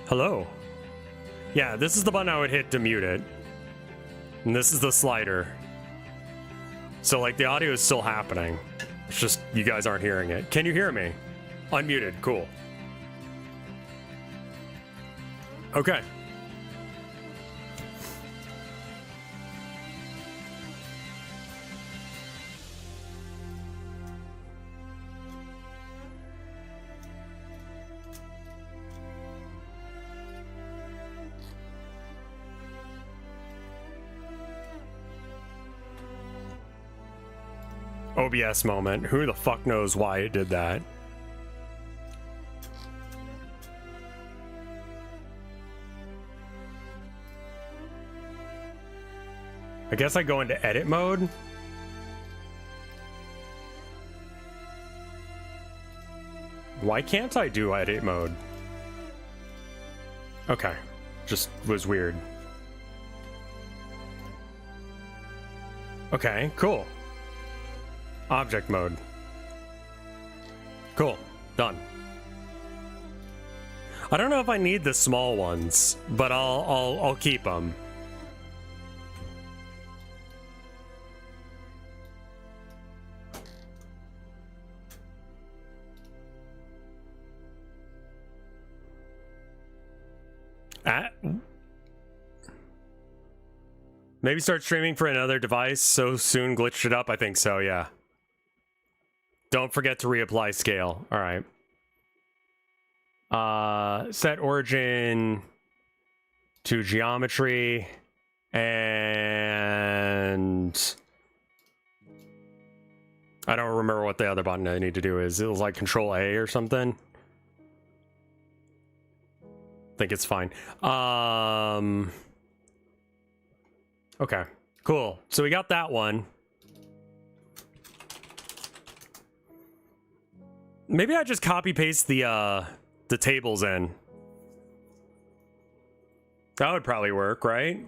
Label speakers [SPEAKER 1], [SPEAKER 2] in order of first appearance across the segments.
[SPEAKER 1] Hello. Yeah, this is the button I would hit to mute it. And this is the slider. So, like, the audio is still happening. It's just you guys aren't hearing it. Can you hear me? Unmuted. Cool. Okay. OBS moment. Who the fuck knows why it did that? I guess I go into edit mode. Why can't I do edit mode? Okay. Just was weird. Okay, cool. Object mode. Cool. Done. I don't know if I need the small ones, but I'll keep them. Maybe start streaming for another device so soon glitched it up? I think so, yeah. Don't forget to reapply scale. All right. Set origin to geometry and I don't remember what the other button I need to do is. It was like Control A or something. I think it's fine. Okay, cool. So we got that one. Maybe I just copy paste the tables in. That would probably work, right?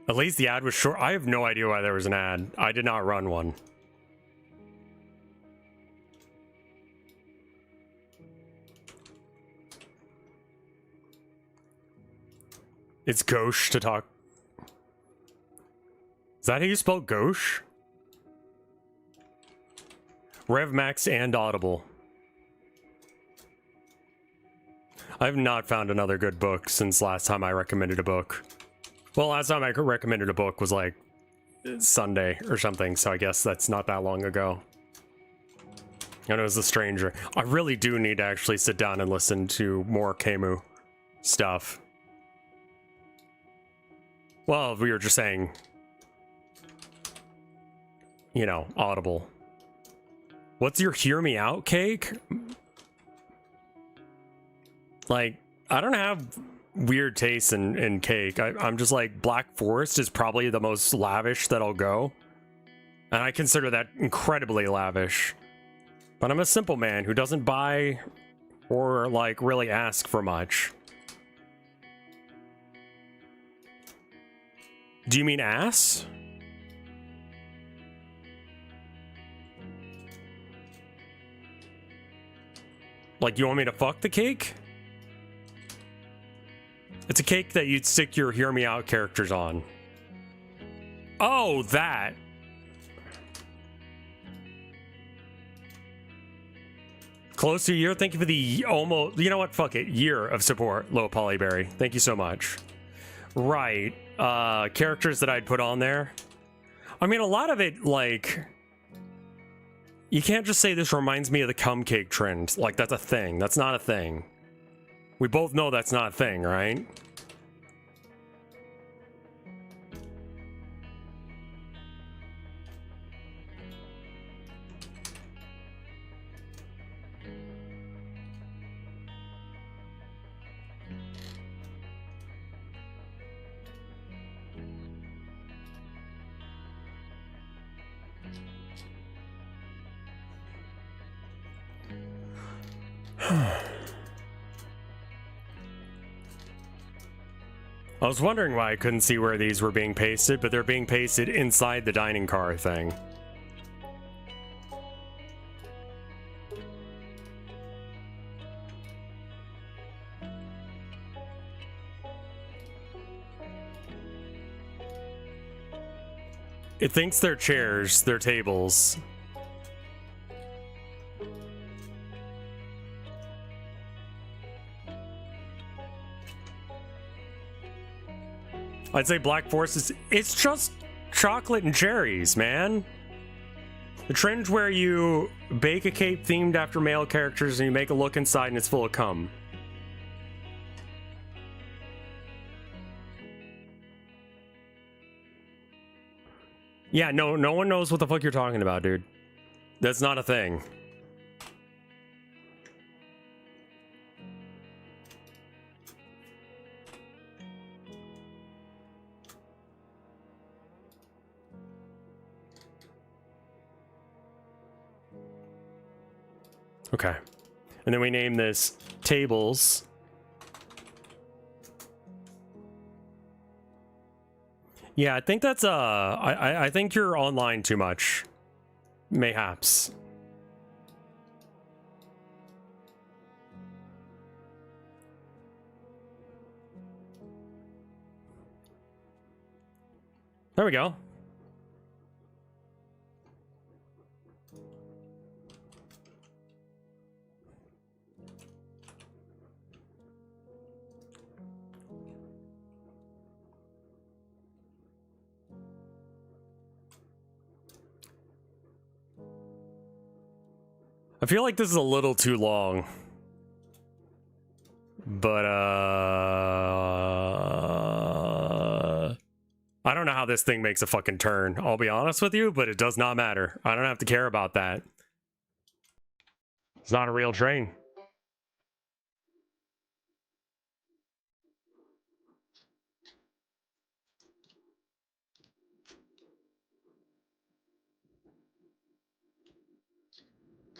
[SPEAKER 1] At least the ad was short. I have no idea why there was an ad. I did not run one. It's gauche to talk. Is that how you spell gauche? RevMax and Audible. I have not found another good book since last time I recommended a book. Well, last time I recommended a book was like Sunday or something, so I guess that's not that long ago. And it was The Stranger. I really do need to actually sit down and listen to more Camus stuff. Well, we were just saying, you know, Audible. What's your hear me out cake? Like, I don't have weird tastes in cake. I'm just like, Black Forest is probably the most lavish that I'll go. And I consider that incredibly lavish. But I'm a simple man who doesn't buy or like really ask for much. Do you mean ass? Like, you want me to fuck the cake? It's a cake that you'd stick your hear me out characters on. Oh, that. Close to a year. Thank you for the almost, you know what? Fuck it. Year of support, Low Polyberry. Thank you so much. Right. Characters that I'd put on there. I mean, a lot of it, like, you can't just say this reminds me of the cum cake trend. Like, that's a thing. That's not a thing. We both know that's not a thing, right? I was wondering why I couldn't see where these were being pasted, but they're being pasted inside the dining car thing. It thinks they're chairs, they're tables. I'd say Black Forest is... It's just chocolate and cherries, man. The trend where you bake a cake themed after male characters and you make a look inside and it's full of cum. Yeah, no one knows what the fuck you're talking about, dude. That's not a thing. Okay. And then we name this tables. Yeah, I think that's I think you're online too much. Mayhaps. There we go. I feel like this is a little too long. But, I don't know how this thing makes a fucking turn. I'll be honest with you, but it does not matter. I don't have to care about that. It's not a real train.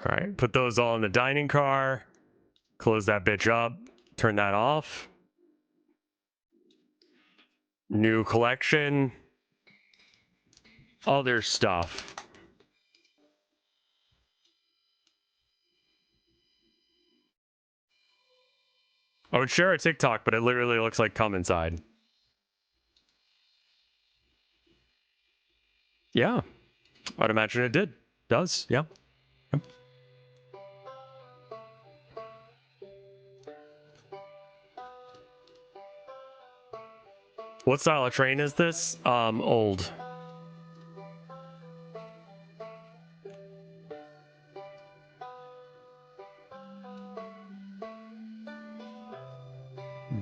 [SPEAKER 1] All right, put those all in the dining car. Close that bitch up. Turn that off. New collection. Other stuff. I would share a TikTok, but it literally looks like cum inside. Yeah. I'd imagine it did. Does, yeah. Yep. What style of train is this? Old.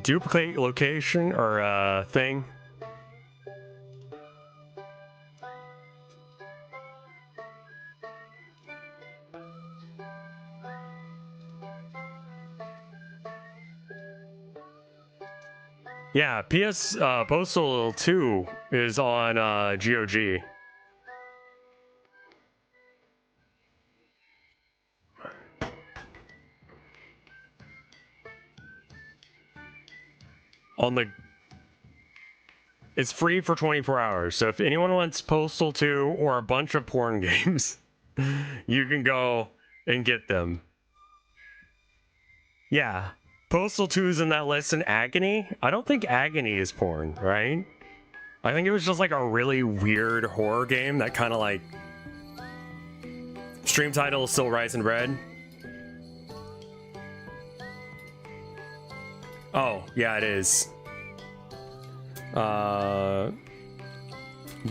[SPEAKER 1] Duplicate location or thing. Yeah, PS Postal 2 is on GOG. On the... It's free for 24 hours, so if anyone wants Postal 2 or a bunch of porn games, you can go and get them. Yeah. Postal 2 is in that list, and Agony? I don't think Agony is porn, right? I think it was just like a really weird horror game that kind of like... Stream title is still Rise and Red. Oh, yeah, it is.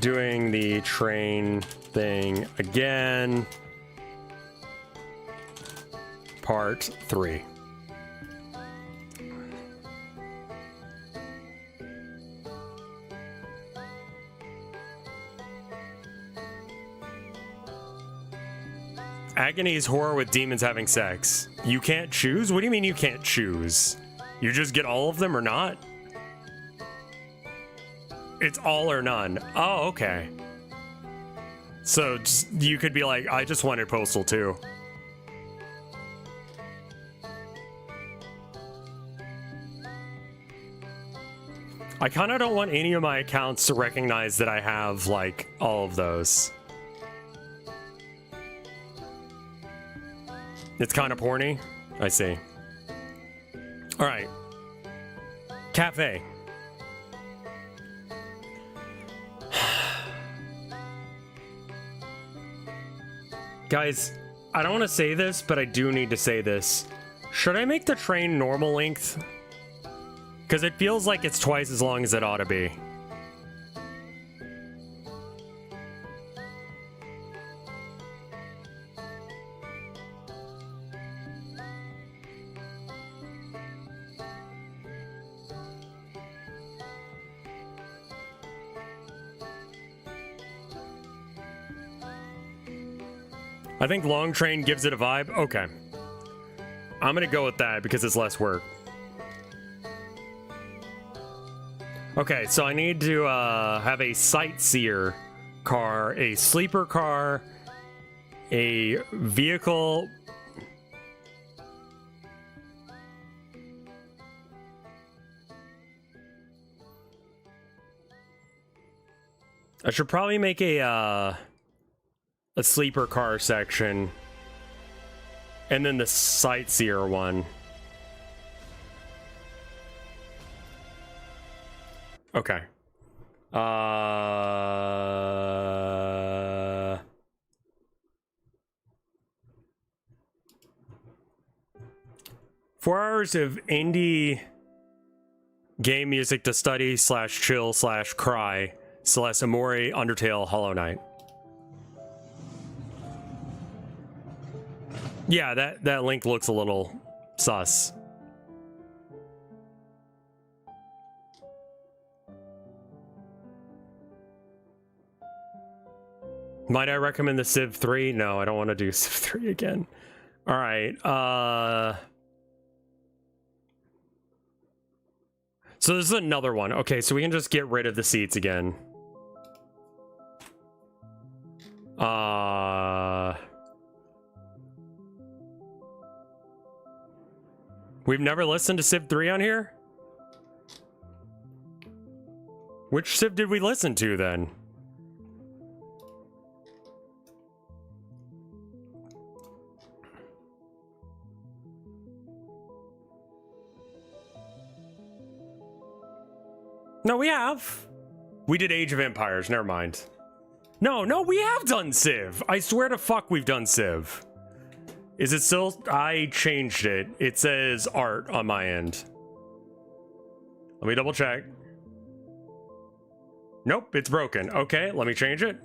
[SPEAKER 1] Doing the train thing again. Part 3. Agony is horror with demons having sex. You can't choose? What do you mean you can't choose? You just get all of them or not? It's all or none. Oh, okay. So you could be like, I just wanted Postal 2. I kind of don't want any of my accounts to recognize that I have, like, all of those. It's kind of porny? I see. Alright. Cafe. Guys, I don't want to say this, but I do need to say this. Should I make the train normal length? Because it feels like it's twice as long as it ought to be. I think long train gives it a vibe. Okay. I'm gonna go with that because it's less work. Okay, so I need to have a sightseer car, a sleeper car, a vehicle. I should probably make a sleeper car section, and then the sightseer one. Okay. 4 hours of indie game music to study / chill / cry. Celeste Amori, Undertale, Hollow Knight. Yeah, that link looks a little sus. Might I recommend the Civ 3? No, I don't want to do Civ 3 again. All right. So this is another one. Okay, so we can just get rid of the seats again. We've never listened to Civ 3 on here? Which Civ did we listen to then? No, we have. We did Age of Empires, never mind. No, we have done Civ. I swear to fuck we've done Civ. Is it still? I changed it. It says art on my end. Let me double check. Nope, it's broken. Okay, let me change it.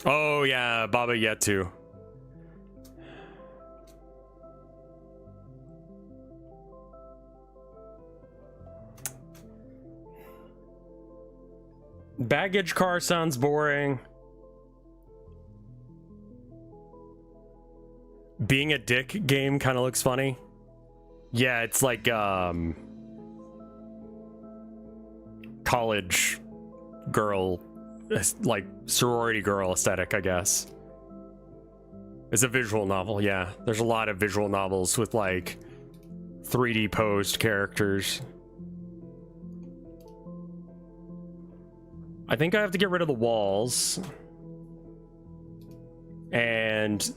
[SPEAKER 1] Oh yeah, Baba Yetu. Baggage car sounds boring. Being a dick game kind of looks funny. Yeah, it's like college girl, like sorority girl aesthetic, I guess. It's a visual novel, yeah. There's a lot of visual novels with like 3D posed characters. I think I have to get rid of the walls. And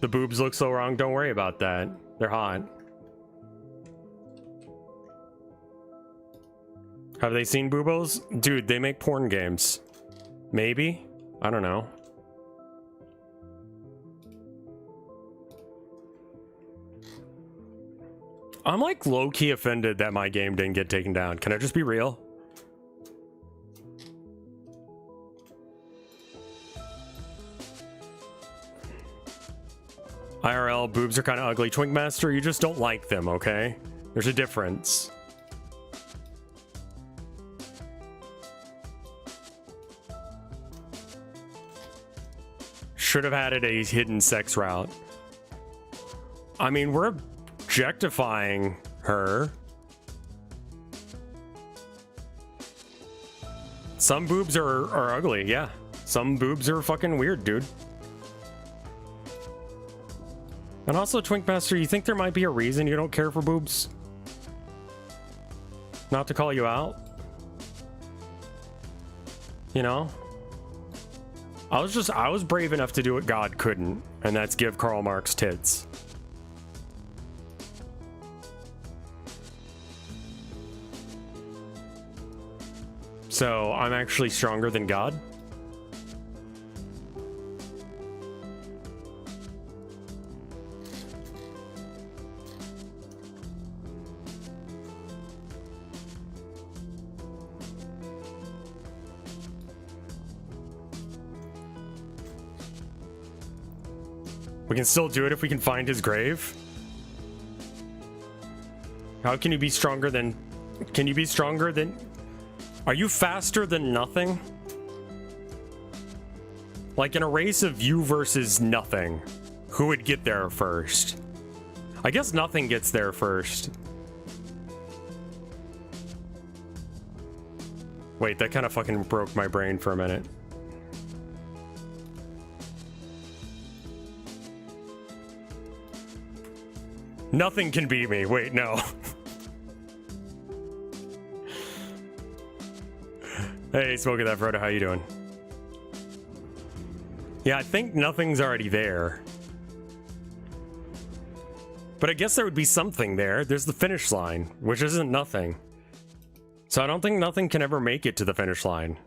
[SPEAKER 1] the boobs look so wrong, don't worry about that. They're hot. Have they seen boobos? Dude, they make porn games. Maybe? I don't know. I'm like low-key offended that my game didn't get taken down. Can I just be real? IRL, boobs are kind of ugly. Twink Master, you just don't like them, okay? There's a difference. Should have added a hidden sex route. I mean, we're objectifying her. Some boobs are ugly, yeah. Some boobs are fucking weird, dude. And also, Twinkmaster, you think there might be a reason you don't care for boobs? Not to call you out? You know? I was brave enough to do what God couldn't, and that's give Karl Marx tits. So, I'm actually stronger than God? We can still do it if we can find his grave. How can you be stronger than... Can you be stronger than... Are you faster than nothing? Like in a race of you versus nothing, who would get there first? I guess nothing gets there first. Wait, that kind of fucking broke my brain for a minute. Nothing can beat me. Wait, no. Hey, Smoking That Frodo, how you doing? Yeah, I think nothing's already there. But I guess there would be something there. There's the finish line, which isn't nothing. So I don't think nothing can ever make it to the finish line.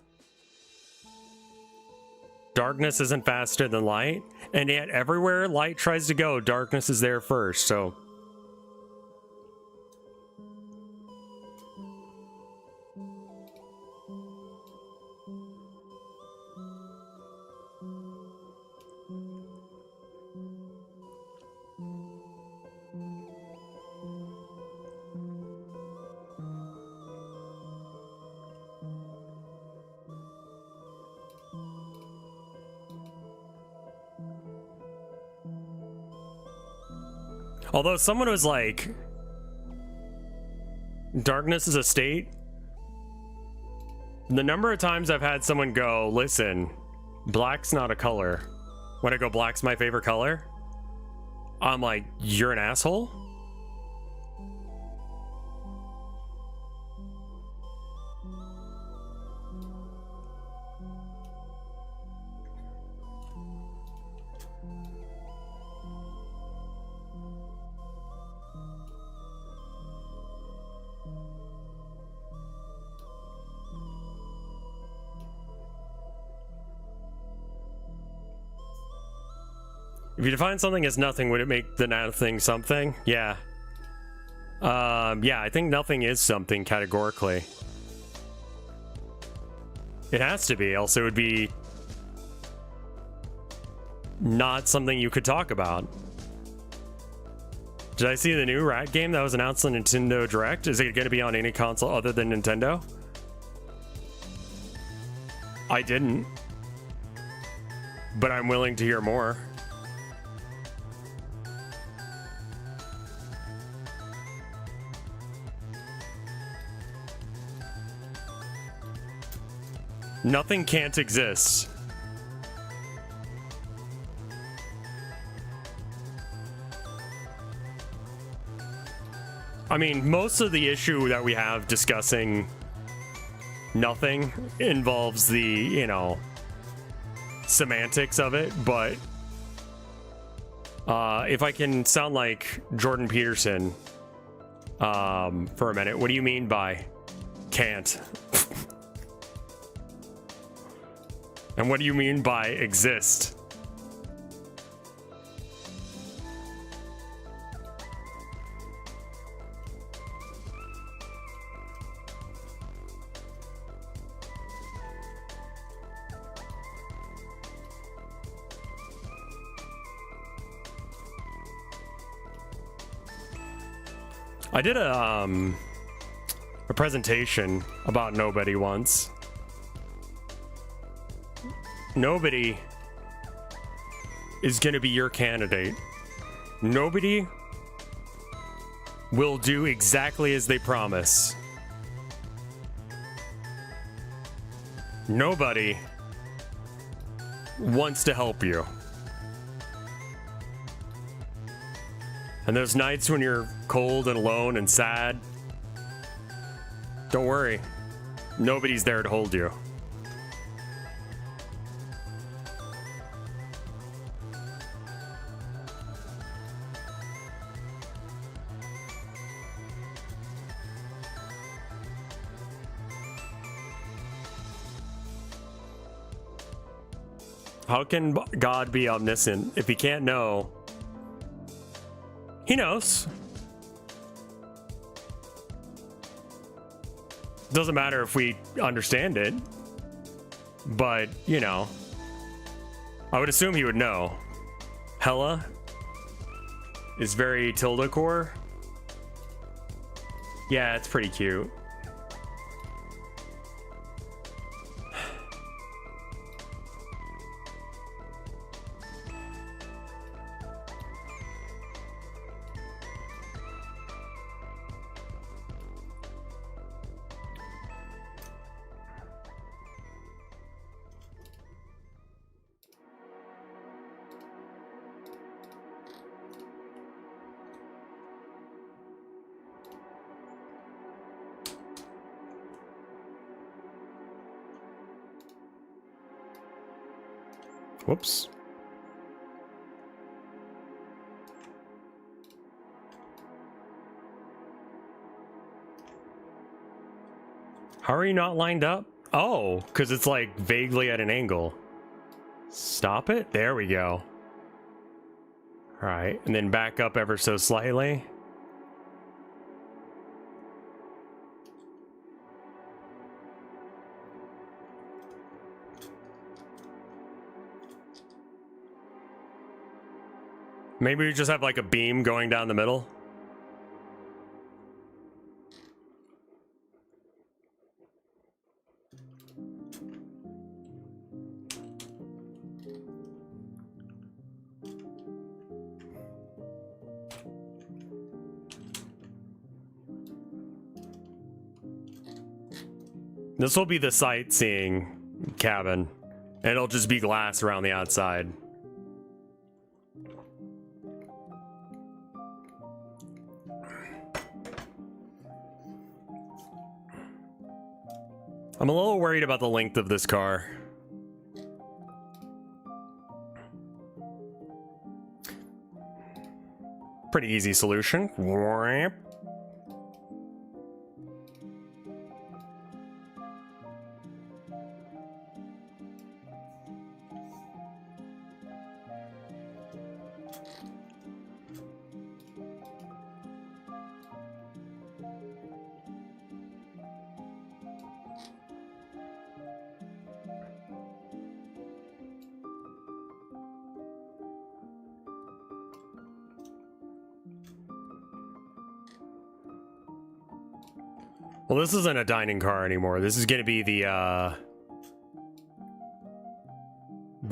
[SPEAKER 1] Darkness isn't faster than light, and yet everywhere light tries to go, darkness is there first, so... Although someone was like, darkness is a state. The number of times I've had someone go, listen, black's not a color. When I go, black's my favorite color, I'm like, you're an asshole? If you define something as nothing, would it make the nothing something? Yeah. Yeah, I think nothing is something categorically. It has to be, else it would be not something you could talk about. Did I see the new Rat game that was announced on Nintendo Direct? Is it going to be on any console other than Nintendo? I didn't. But I'm willing to hear more. Nothing can't exist. I mean, most of the issue that we have discussing nothing involves the, you know, semantics of it, but if I can sound like Jordan Peterson for a minute, what do you mean by can't? And what do you mean by exist? I did a presentation about nobody once. Nobody is going to be your candidate. Nobody will do exactly as they promise. Nobody wants to help you. And those nights when you're cold and alone and sad, don't worry. Nobody's there to hold you. How can God be omniscient if he can't know? He knows. Doesn't matter if we understand it. But, you know, I would assume he would know. Hella is very tilde core. Yeah, it's pretty cute. Whoops. How are you not lined up? Oh, because it's like vaguely at an angle. Stop it. There we go. All right, and then back up ever so slightly. Maybe we just have like a beam going down the middle. This will be the sightseeing cabin, and it'll just be glass around the outside. I'm a little worried about the length of this car. Pretty easy solution. Well, this isn't a dining car anymore. This is going to be the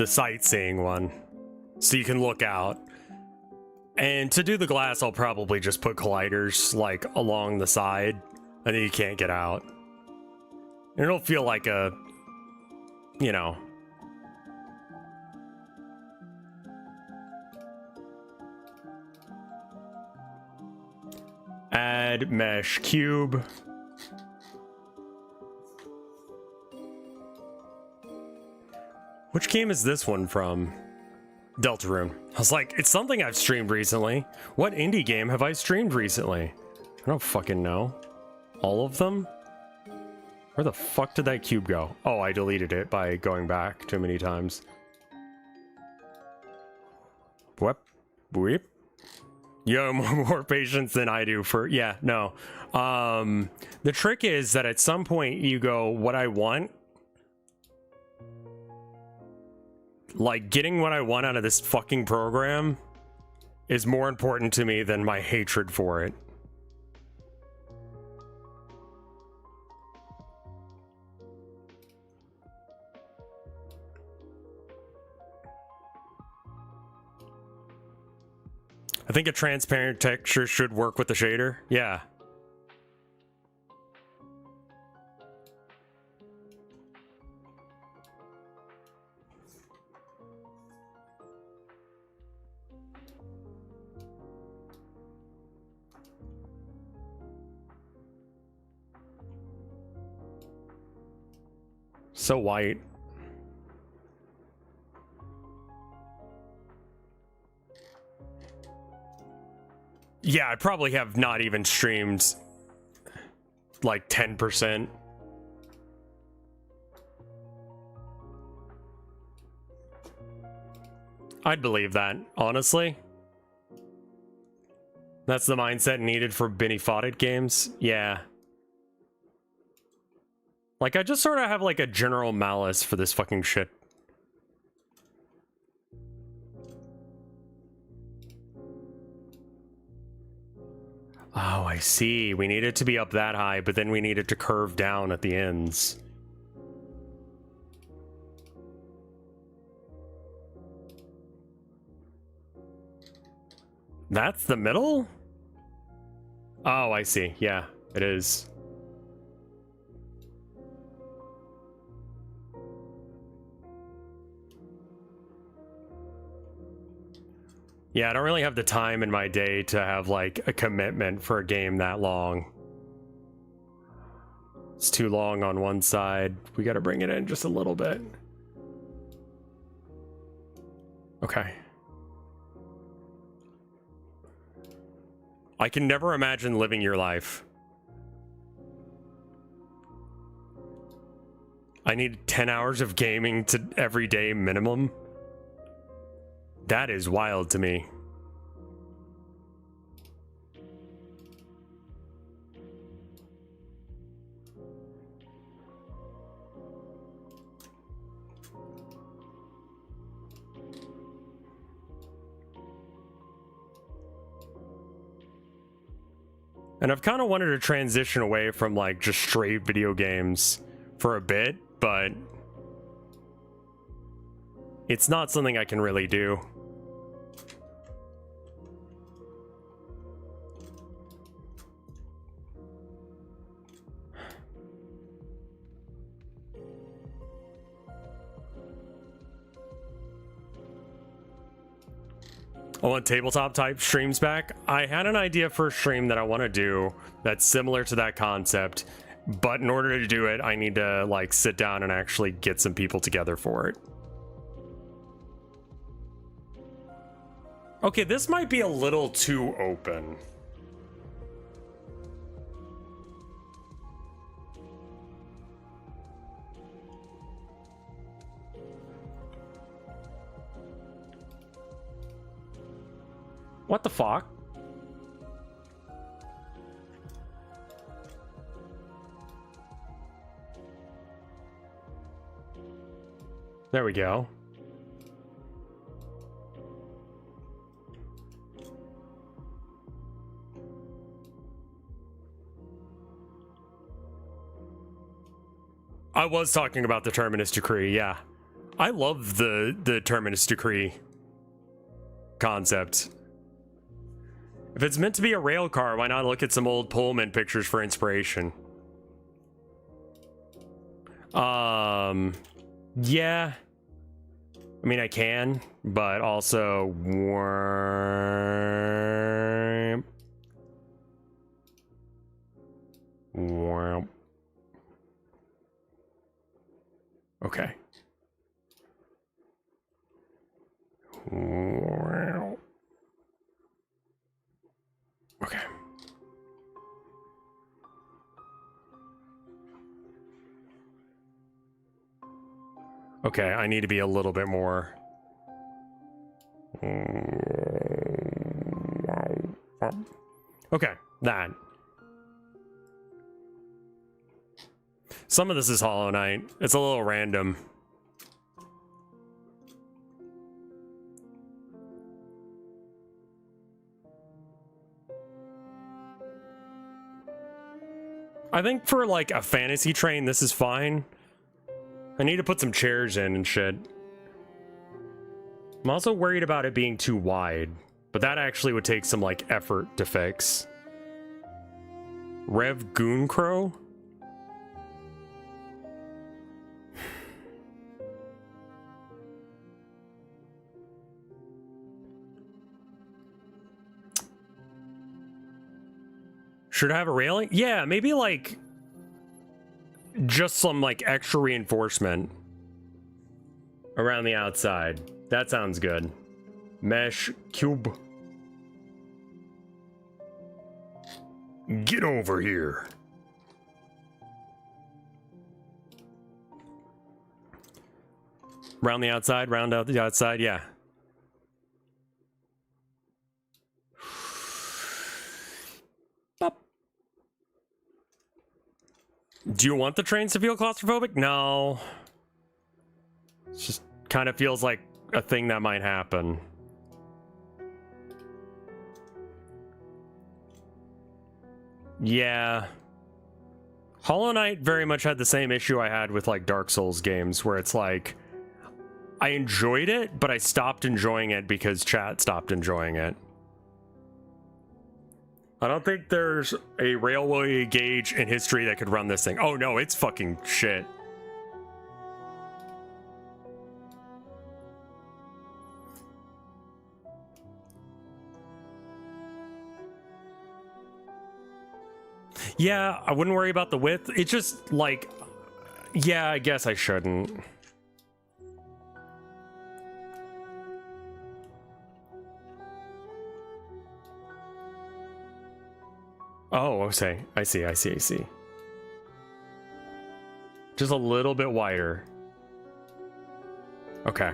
[SPEAKER 1] sightseeing one. So you can look out. And to do the glass, I'll probably just put colliders, like, along the side. And then you can't get out. And it'll feel like a, you know... Add mesh cube. Which game is this one from? Deltarune. I was like, it's something I've streamed recently. What indie game have I streamed recently? I don't fucking know. All of them? Where the fuck did that cube go? Oh, I deleted it by going back too many times. Whoop. Weep. You have more patience than I do for... Yeah, no. The trick is that at some point you go, what I want... Like, getting what I want out of this fucking program is more important to me than my hatred for it. I think a transparent texture should work with the shader. Yeah. So white. Yeah, I probably have not even streamed like 10%. I'd believe that, honestly. That's the mindset needed for Benny Foddet games. Yeah. Like, I just sort of have like a general malice for this fucking shit. Oh, I see. We need it to be up that high, but then we need it to curve down at the ends. That's the middle? Oh, I see. Yeah, it is. Yeah, I don't really have the time in my day to have like a commitment for a game that long. It's too long on one side. We got to bring it in just a little bit. Okay. I can never imagine living your life. I need 10 hours of gaming to every day minimum. That is wild to me. And I've kind of wanted to transition away from like just straight video games for a bit, but it's not something I can really do. I want tabletop type streams back. I had an idea for a stream that I want to do that's similar to that concept, but in order to do it, I need to like sit down and actually get some people together for it. Okay, this might be a little too open. What the fuck? There we go. I was talking about the Terminus Decree, yeah. I love the Terminus Decree concept. If it's meant to be a rail car, why not look at some old Pullman pictures for inspiration? Yeah. I mean, I can, but also... Okay. Okay. Okay, I need to be a little bit more. Okay, that. Some of this is Hollow Knight. It's a little random. I think for like a fantasy train, this is fine. I need to put some chairs in and shit. I'm also worried about it being too wide, but that actually would take some like effort to fix. RevScarecrow? Should I have a railing? Yeah, maybe like just some like extra reinforcement around the outside. That sounds good. Mesh cube. Get over here. Round the outside, round out the outside, yeah. Bop. Do you want the trains to feel claustrophobic? No. It just kind of feels like a thing that might happen. Yeah. Hollow Knight very much had the same issue I had with like Dark Souls games, where it's like I enjoyed it, but I stopped enjoying it because chat stopped enjoying it. I don't think there's a railway gauge in history that could run this thing. Oh no, it's fucking shit. Yeah, I wouldn't worry about the width. It's just like, yeah, I guess I shouldn't. Oh, okay. I see. Just a little bit wider. Okay.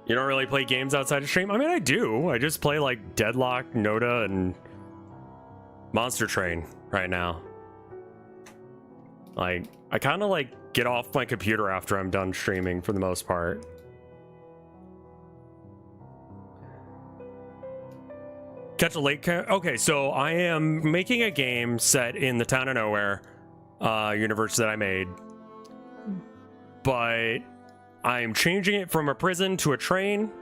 [SPEAKER 1] You don't really play games outside of stream? I mean, I do. I just play like Deadlock, Noda, and Monster Train right now. Like, I kind of like get off my computer after I'm done streaming for the most part. Catch a lake. Okay, so I am making a game set in the Town of Nowhere universe that I made, but I'm changing it from a prison to a train.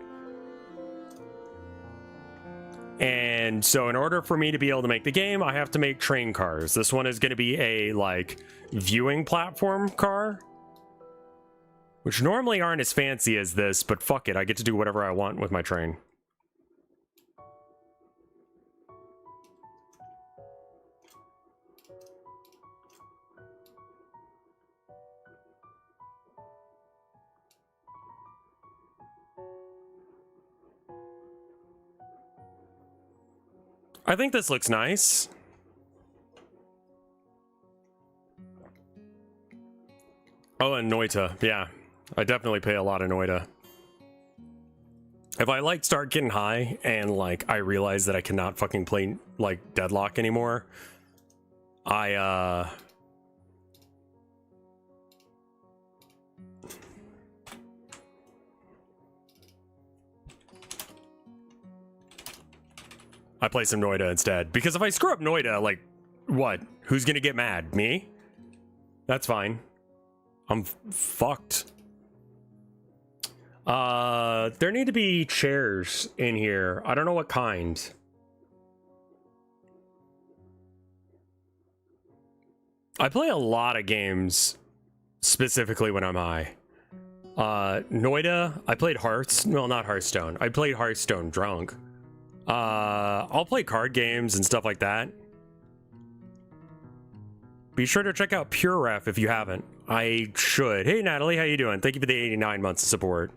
[SPEAKER 1] And so in order for me to be able to make the game, I have to make train cars. This one is going to be a like viewing platform car, which normally aren't as fancy as this, but fuck it, I get to do whatever I want with my train. I think this looks nice. Oh, and Noita. Yeah, I definitely pay a lot of Noita. If I like start getting high and like I realize that I cannot fucking play like Deadlock anymore, I play some Noita instead. Because if I screw up Noita, like, what? Who's gonna get mad? Me? That's fine. I'm fucked. There need to be chairs in here. I don't know what kind. I play a lot of games specifically when I'm high. Noita, I played well, not Hearthstone. I played Hearthstone drunk. I'll play card games and stuff like that. Be sure to check out Pure Ref if you haven't. I should. Hey Natalie, how you doing? Thank you for the 89 months of support.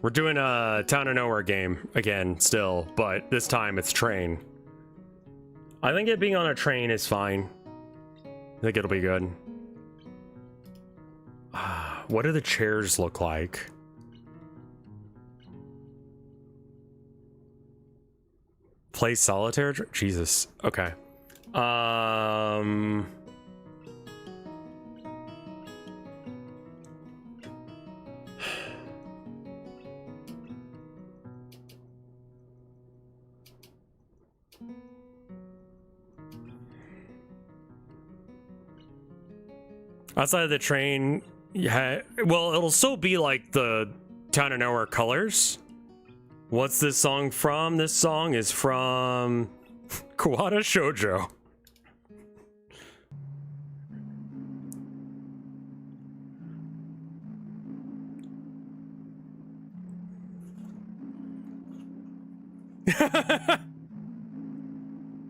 [SPEAKER 1] We're doing a Town of Nowhere game again still, but this time it's train. I think it being on a train is fine. I think it'll be good. What do the chairs look like? Play solitaire? Jesus. Okay. Outside of the train, yeah. Well, it'll still be like the Town of Nowhere colors. What's this song from? This song is from Kawada Shoujo.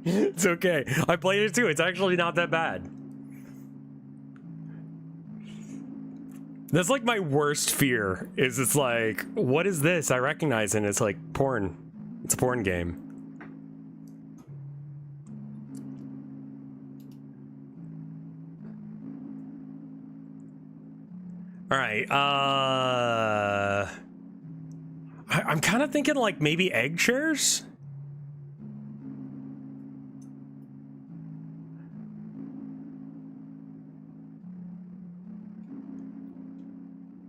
[SPEAKER 1] It's okay. I played it too. It's actually not that bad. That's like my worst fear, is it's like, what is this? I recognize it, and it's like porn. It's a porn game. All right, I'm kind of thinking like maybe egg chairs?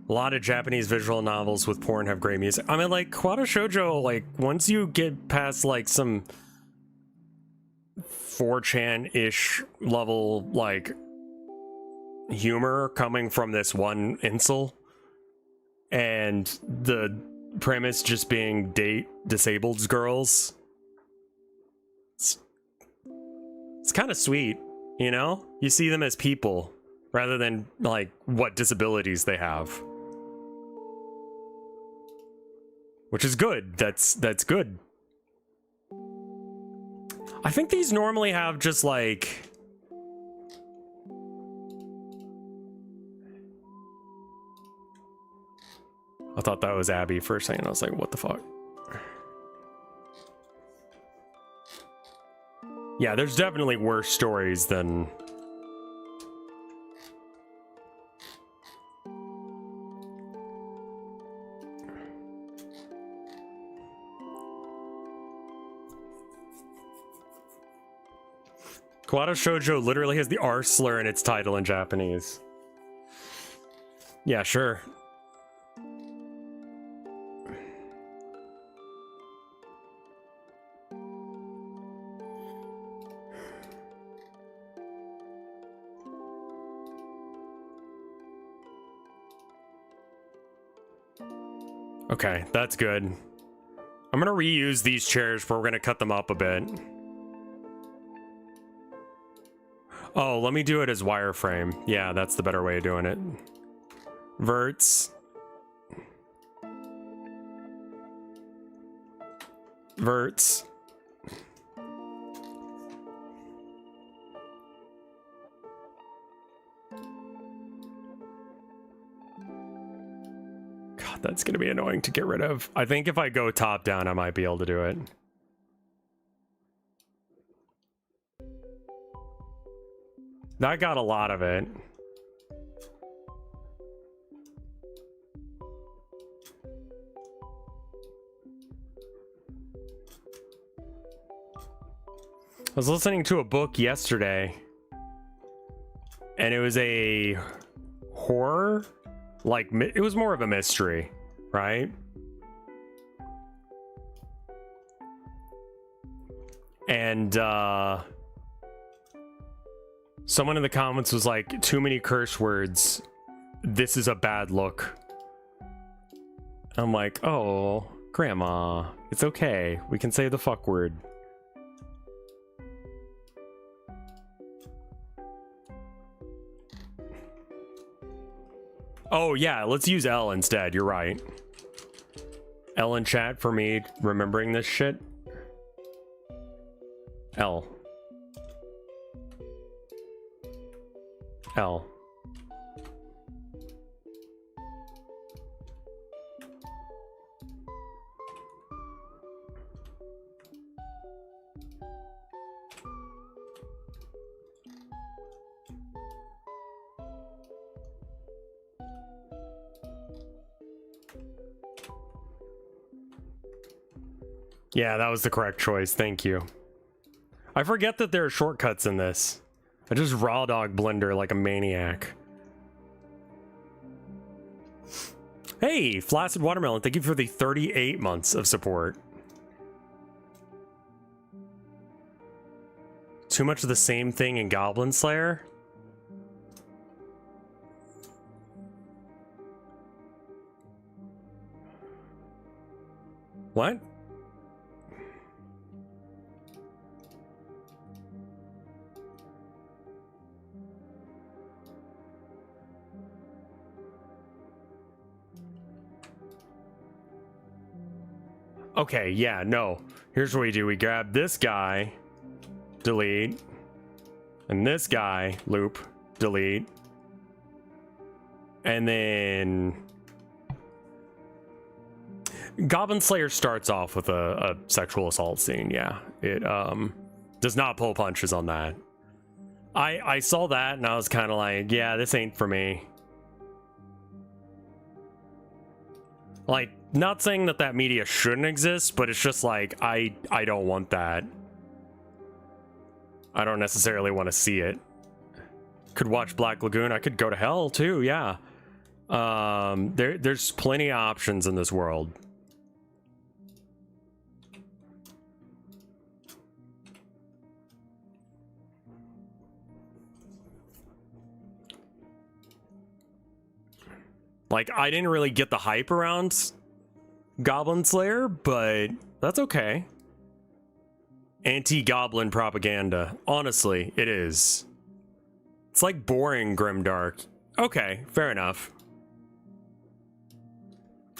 [SPEAKER 1] A lot of Japanese visual novels with porn have great music. I mean, like, Kawato Shoujo, like, once you get past, like, some 4chan-ish level, like, humor coming from this one incel, and the premise just being date disabled girls, it's kind of sweet, you know? You see them as people, rather than, like, what disabilities they have. Which is good. That's good. I think these normally have just like... I thought that was Abby for a second. I was like, what the fuck? Yeah, there's definitely worse stories than... Kawato Shoujo literally has the R slur in its title in Japanese. Yeah, sure. Okay, that's good. I'm gonna reuse these chairs, but we're gonna cut them up a bit. Oh, let me do it as wireframe. Yeah, that's the better way of doing it. Verts. Verts. God, that's gonna be annoying to get rid of. I think if I go top down, I might be able to do it. I got a lot of it. I was listening to a book yesterday, and it was a horror, like, it was more of a mystery, right? And, someone in the comments was like, too many curse words. This is a bad look. I'm like, oh, Grandma, it's okay. We can say the fuck word. Oh, yeah, let's use L instead. You're right. L in chat for me remembering this shit. L. L. Yeah, that was the correct choice. Thank you. I forget that there are shortcuts in this. I just raw dog Blender like a maniac. Hey, Flaccid Watermelon, thank you for the 38 months of support. Too much of the same thing in Goblin Slayer? What? Okay, yeah, no. Here's what we do. We grab this guy, delete. And this guy, loop, delete. And then Goblin Slayer starts off with a sexual assault scene. Yeah, it does not pull punches on that. I saw that and I was kind of like, yeah, this ain't for me. Like, not saying that media shouldn't exist, but it's just like, I don't want that. I don't necessarily want to see it. Could watch Black Lagoon. I could go to hell too, yeah. There's plenty of options in this world. Like, I didn't really get the hype around Goblin Slayer, but that's okay. Anti-goblin propaganda. Honestly, it is. It's like boring Grimdark. Okay, fair enough.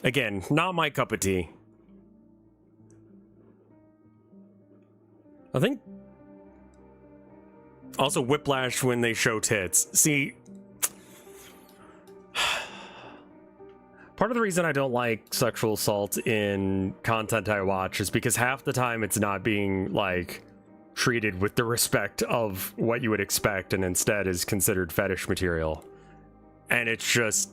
[SPEAKER 1] Again, not my cup of tea. I think also whiplash when they show tits. See, part of the reason I don't like sexual assault in content I watch is because half the time it's not being, like, treated with the respect of what you would expect and instead is considered fetish material. And it's just...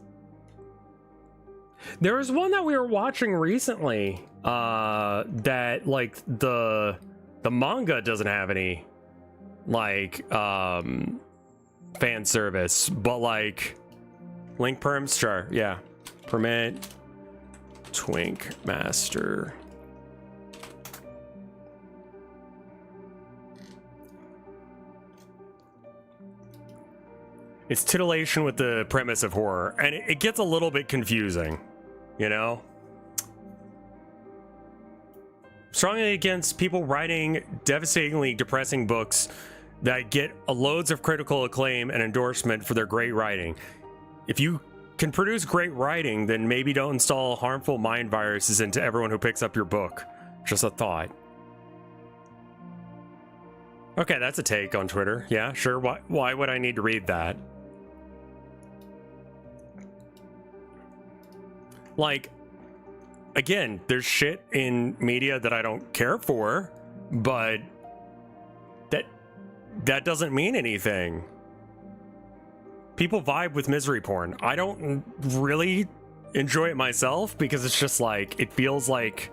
[SPEAKER 1] There was one that we were watching recently that, like, the manga doesn't have any, like, fan service, but, like, link perms, sure, yeah. Permit Twink Master. It's titillation with the premise of horror, and it gets a little bit confusing, you know? Strongly against people writing devastatingly depressing books that get loads of critical acclaim and endorsement for their great writing. If you can produce great writing, then maybe don't install harmful mind viruses into everyone who picks up your book. Just a thought. Okay, that's a take on Twitter. Yeah, sure. Why would I need to read that? Like, again, there's shit in media that I don't care for, but that doesn't mean anything. People vibe with misery porn. I don't really enjoy it myself because it's just like, it feels like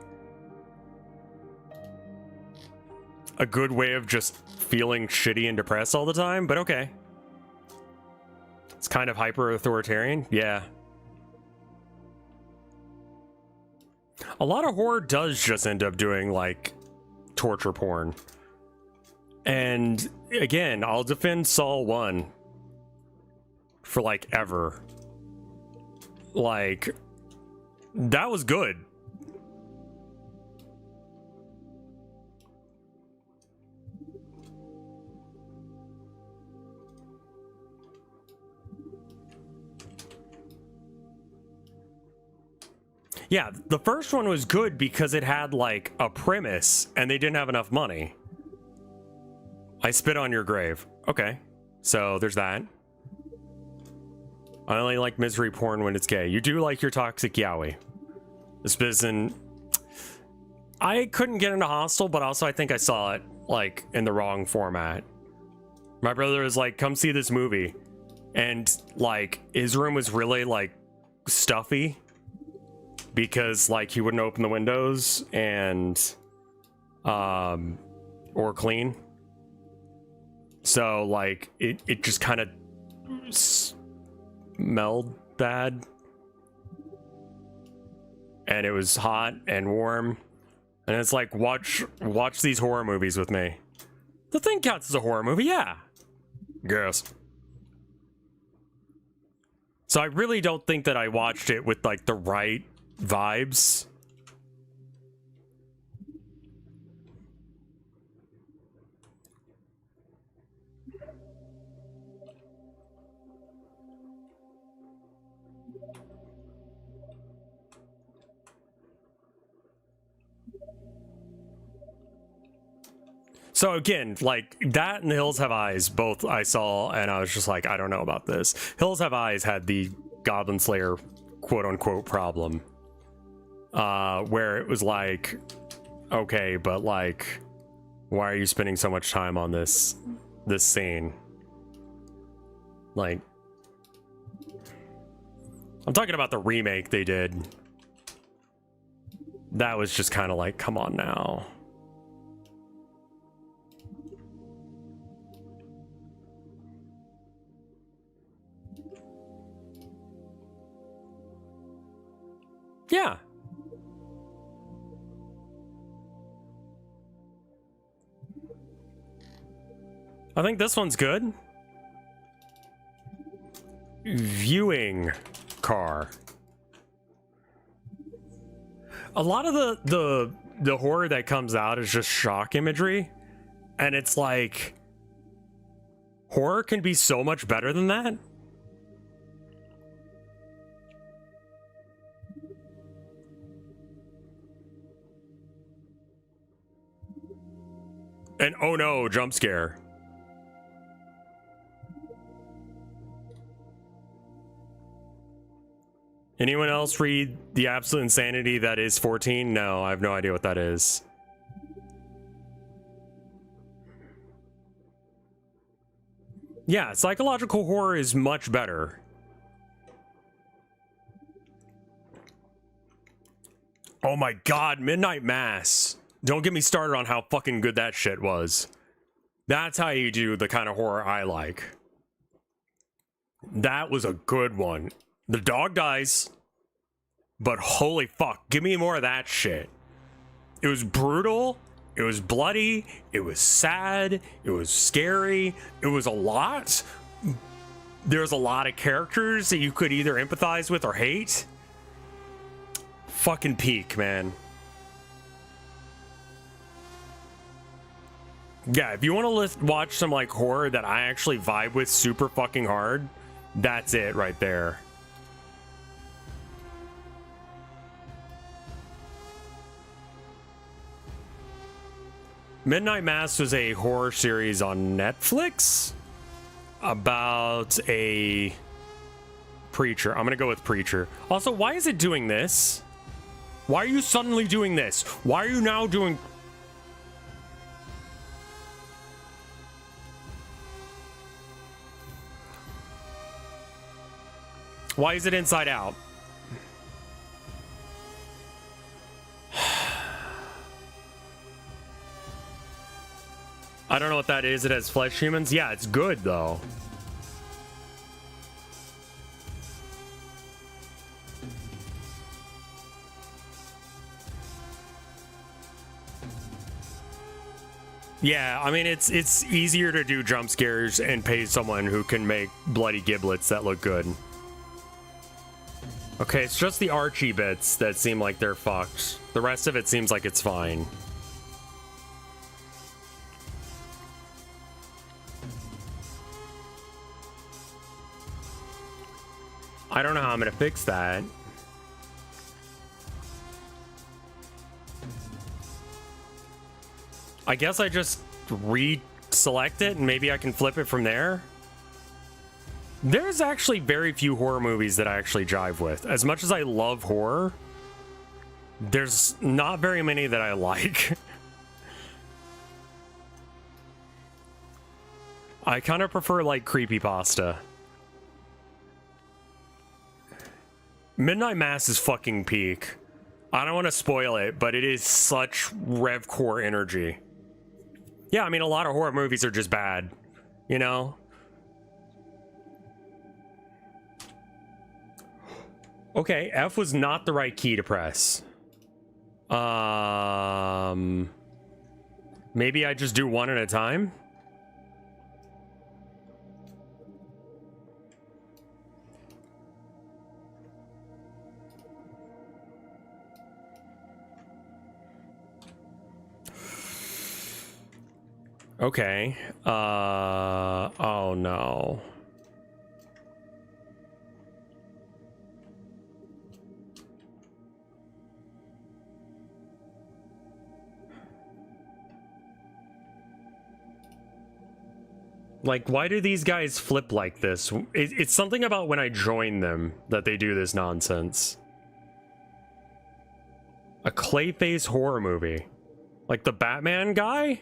[SPEAKER 1] a good way of just feeling shitty and depressed all the time, but okay. It's kind of hyper authoritarian. Yeah. A lot of horror does just end up doing, like, torture porn. And again, I'll defend Saw 1 for, like, ever. Like, that was good. Yeah, the first one was good because it had, like, a premise, and they didn't have enough money. I spit on your grave. Okay, so there's that. I only like misery porn when it's gay. You do like your toxic yaoi. This isn't... I couldn't get into Hostel, but also I think I saw it, like, in the wrong format. My brother was like, come see this movie. And, like, his room was really, like, stuffy. Because, like, he wouldn't open the windows and... or clean. So, like, it just kind of smelled bad. And it was hot and warm. And it's like, watch these horror movies with me. The Thing counts as a horror movie, yeah. Gross. So I really don't think that I watched it with, like, the right vibes. So again, like that and The Hills Have Eyes, both I saw, and I was just like, I don't know about this. Hills Have Eyes had the Goblin Slayer quote unquote problem, where it was like, okay, but like, why are you spending so much time on this scene? Like, I'm talking about the remake they did. That was just kind of like, come on now. Yeah. I think this one's good. Viewing car. A lot of the horror that comes out is just shock imagery, and it's like horror can be so much better than that. And oh no, jump scare. Anyone else read The Absolute Insanity That Is 14? No, I have no idea what that is. Yeah, psychological horror is much better. Oh my god, Midnight Mass. Don't get me started on how fucking good that shit was. That's how you do the kind of horror I like. That was a good one. The dog dies, but holy fuck, give me more of that shit. It was brutal, it was bloody, it was sad, it was scary, it was a lot. There's a lot of characters that you could either empathize with or hate. Fucking peak, man. Yeah, if you want to watch some like horror that I actually vibe with super fucking hard, that's it right there. Midnight Mass was a horror series on Netflix about a preacher. I'm gonna go with preacher. Also, why is it doing this? Why are you suddenly doing this? Why are you now doing... Why is it inside out? I don't know what that is. It has flesh humans. Yeah, it's good though. Yeah, I mean it's easier to do jump scares and pay someone who can make bloody giblets that look good. Okay, it's just the Archie bits that seem like they're fucked. The rest of it seems like it's fine. I don't know how I'm gonna fix that. I guess I just select it and maybe I can flip it from there. There's actually very few horror movies that I actually jive with. As much as I love horror, there's not very many that I like. I kind of prefer like creepypasta. Midnight Mass is fucking peak. I don't want to spoil it, but it is such RevCore energy. Yeah, I mean, a lot of horror movies are just bad, you know? Okay, F was not the right key to press. Maybe I just do one at a time? Okay. Oh no. Like, why do these guys flip like this? It's something about when I join them that they do this nonsense. A Clayface horror movie. Like the Batman guy?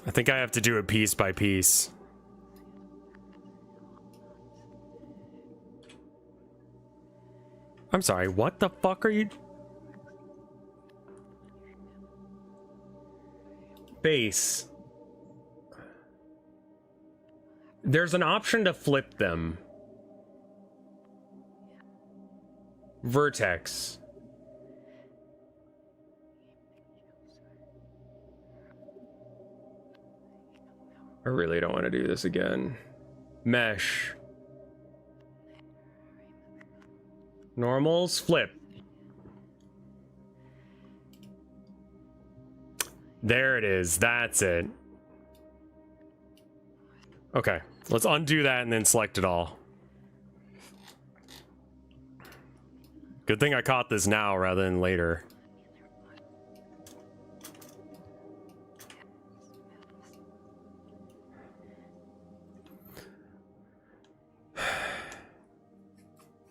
[SPEAKER 1] I think I have to do it piece by piece. I'm sorry, what the fuck are you? Base. There's an option to flip them. Vertex. I really don't want to do this again. Mesh. Normals, flip. There it is. That's it. Okay, let's undo that and then select it all. Good thing I caught this now rather than later.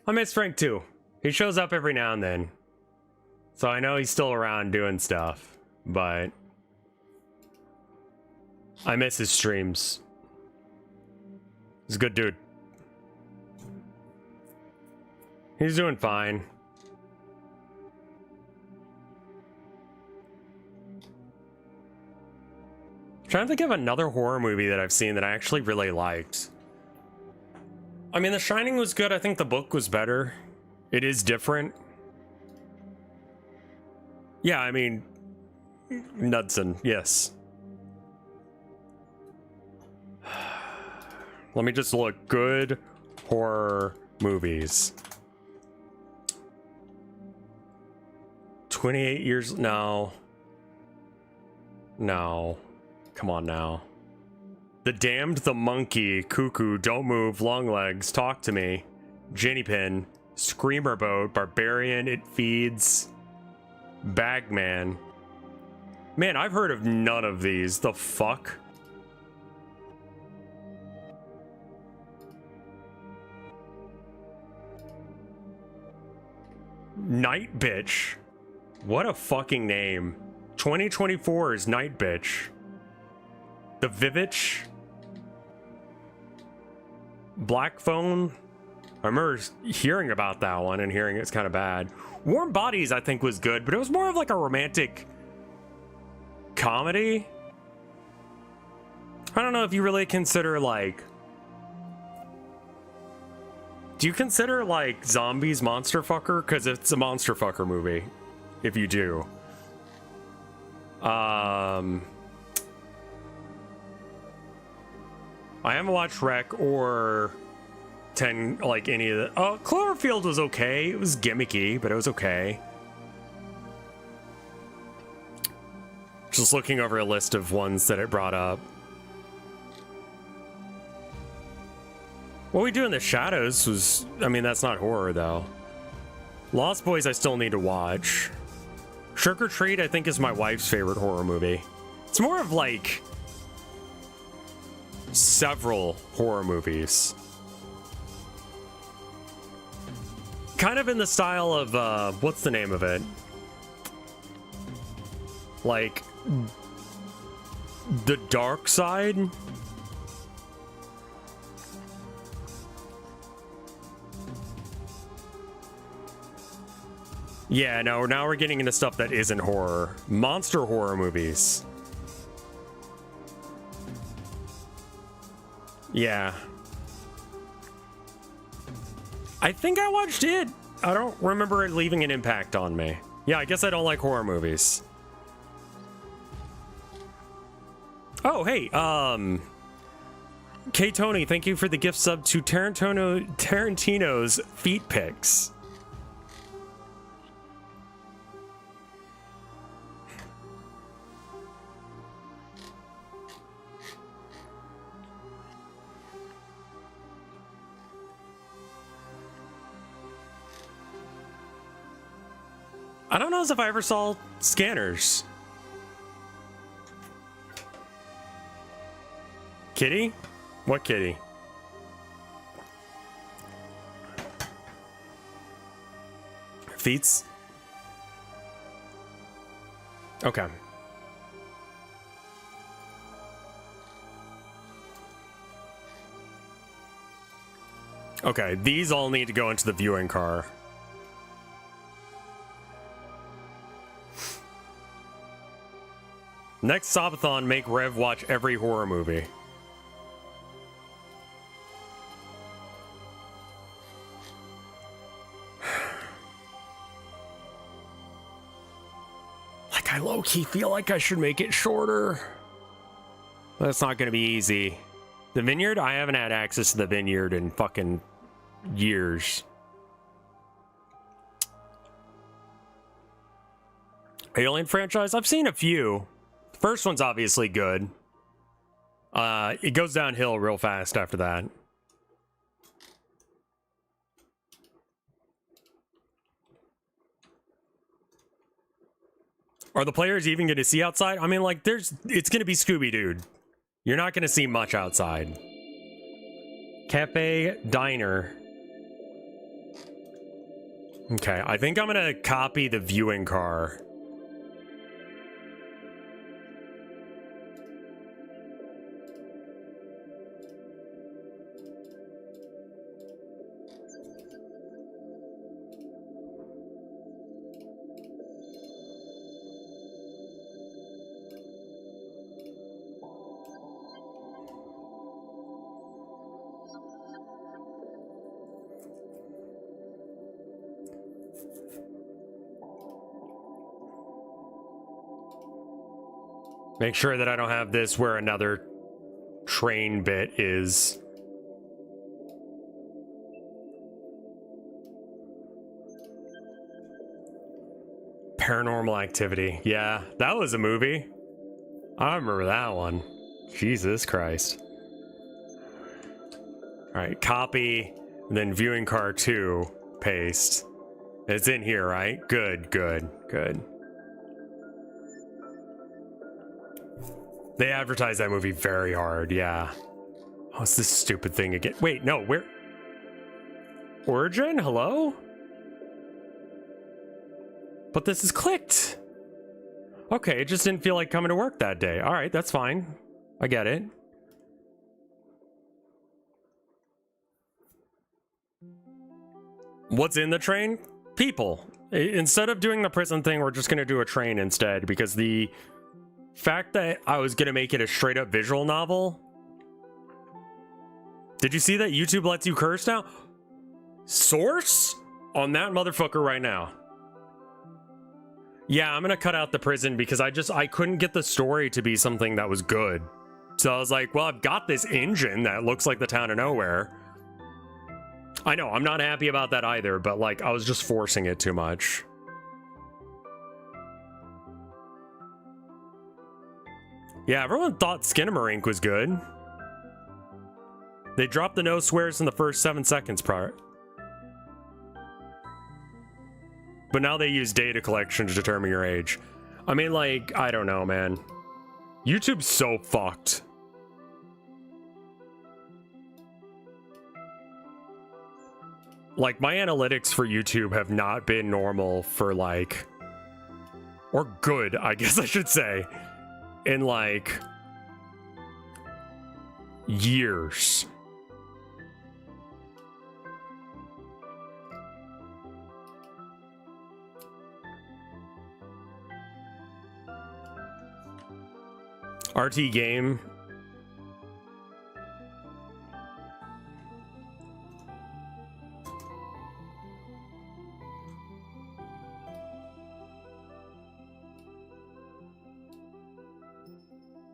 [SPEAKER 1] I miss Frank too. He shows up every now and then. So I know he's still around doing stuff, but I miss his streams. He's a good dude. He's doing fine. I'm trying to think of another horror movie that I've seen that I actually really liked. I mean, The Shining was good. I think the book was better. It is different. Yeah, I mean, Knudsen, yes. Let me just look. Good horror movies. 28 years, no. No. Come on now. The Damned, The Monkey, Cuckoo, Don't Move, Long Legs, Talk to Me, Jenny Pin, Screamer Boat, Barbarian, It Feeds, Bagman. Man, I've heard of none of these. The fuck? Night Bitch. What a fucking name. 2024's Night Bitch. The Vivitch. Black Phone. I remember hearing about that one and hearing it's kind of bad. Warm Bodies, I think, was good, but it was more of like a romantic comedy. I don't know if you really consider, like... Do you consider, like, Zombies Monster Fucker? Because it's a Monster Fucker movie, if you do. I haven't watched Wreck or 10, like any of the... Oh, Cloverfield was okay. It was gimmicky, but it was okay. Just looking over a list of ones that it brought up. What We Do in the Shadows was... I mean, that's not horror, though. Lost Boys I still need to watch. Trick or Treat, I think, is my wife's favorite horror movie. It's more of, like... several horror movies. Kind of in the style of, what's the name of it? Like, The Dark Side? Yeah, no, now we're getting into stuff that isn't horror. Monster horror movies. Yeah. I think I watched it. I don't remember it leaving an impact on me. Yeah, I guess I don't like horror movies. Oh, hey, K Tony, thank you for the gift sub to Tarantino's feet pics. I don't know as if I ever saw scanners. Kitty? What kitty? Feats? Okay. Okay, these all need to go into the viewing car. Next Sobathon, make Rev watch every horror movie. Like, I low-key feel like I should make it shorter. But it's not going to be easy. The Vineyard? I haven't had access to the Vineyard in fucking years. Alien franchise? I've seen a few. The first one's obviously good. It goes downhill real fast after that. Are the players even going to see outside? I mean, like, it's going to be Scooby-Doo. You're not going to see much outside. Cafe Diner. Okay, I think I'm going to copy the viewing car. Make sure that I don't have this where another train bit is. Paranormal Activity. Yeah, that was a movie. I remember that one. Jesus Christ. Alright, copy, then viewing car 2, paste. It's in here, right? Good, good, good. They advertise that movie very hard, yeah. Oh, it's this stupid thing again. Wait, no, where? Origin? Hello? But this is clicked. Okay, it just didn't feel like coming to work that day. All right, that's fine. I get it. What's in the train? People. Instead of doing the prison thing, we're just going to do a train instead, because the fact that I was going to make it a straight up visual novel. Did you see that YouTube lets you curse now? Source on that motherfucker right now. Yeah, I'm going to cut out the prison because I couldn't get the story to be something that was good. So I was like, well, I've got this engine that looks like the Town of Nowhere. I know, I'm not happy about that either, but like, I was just forcing it too much. Yeah, everyone thought Skinamarink was good. They dropped the no swears in the first 7 seconds part. But now they use data collection to determine your age. I mean, like, I don't know, man. YouTube's so fucked. Like, my analytics for YouTube have not been normal for, like... Or good, I guess I should say. In, like... years. RT game.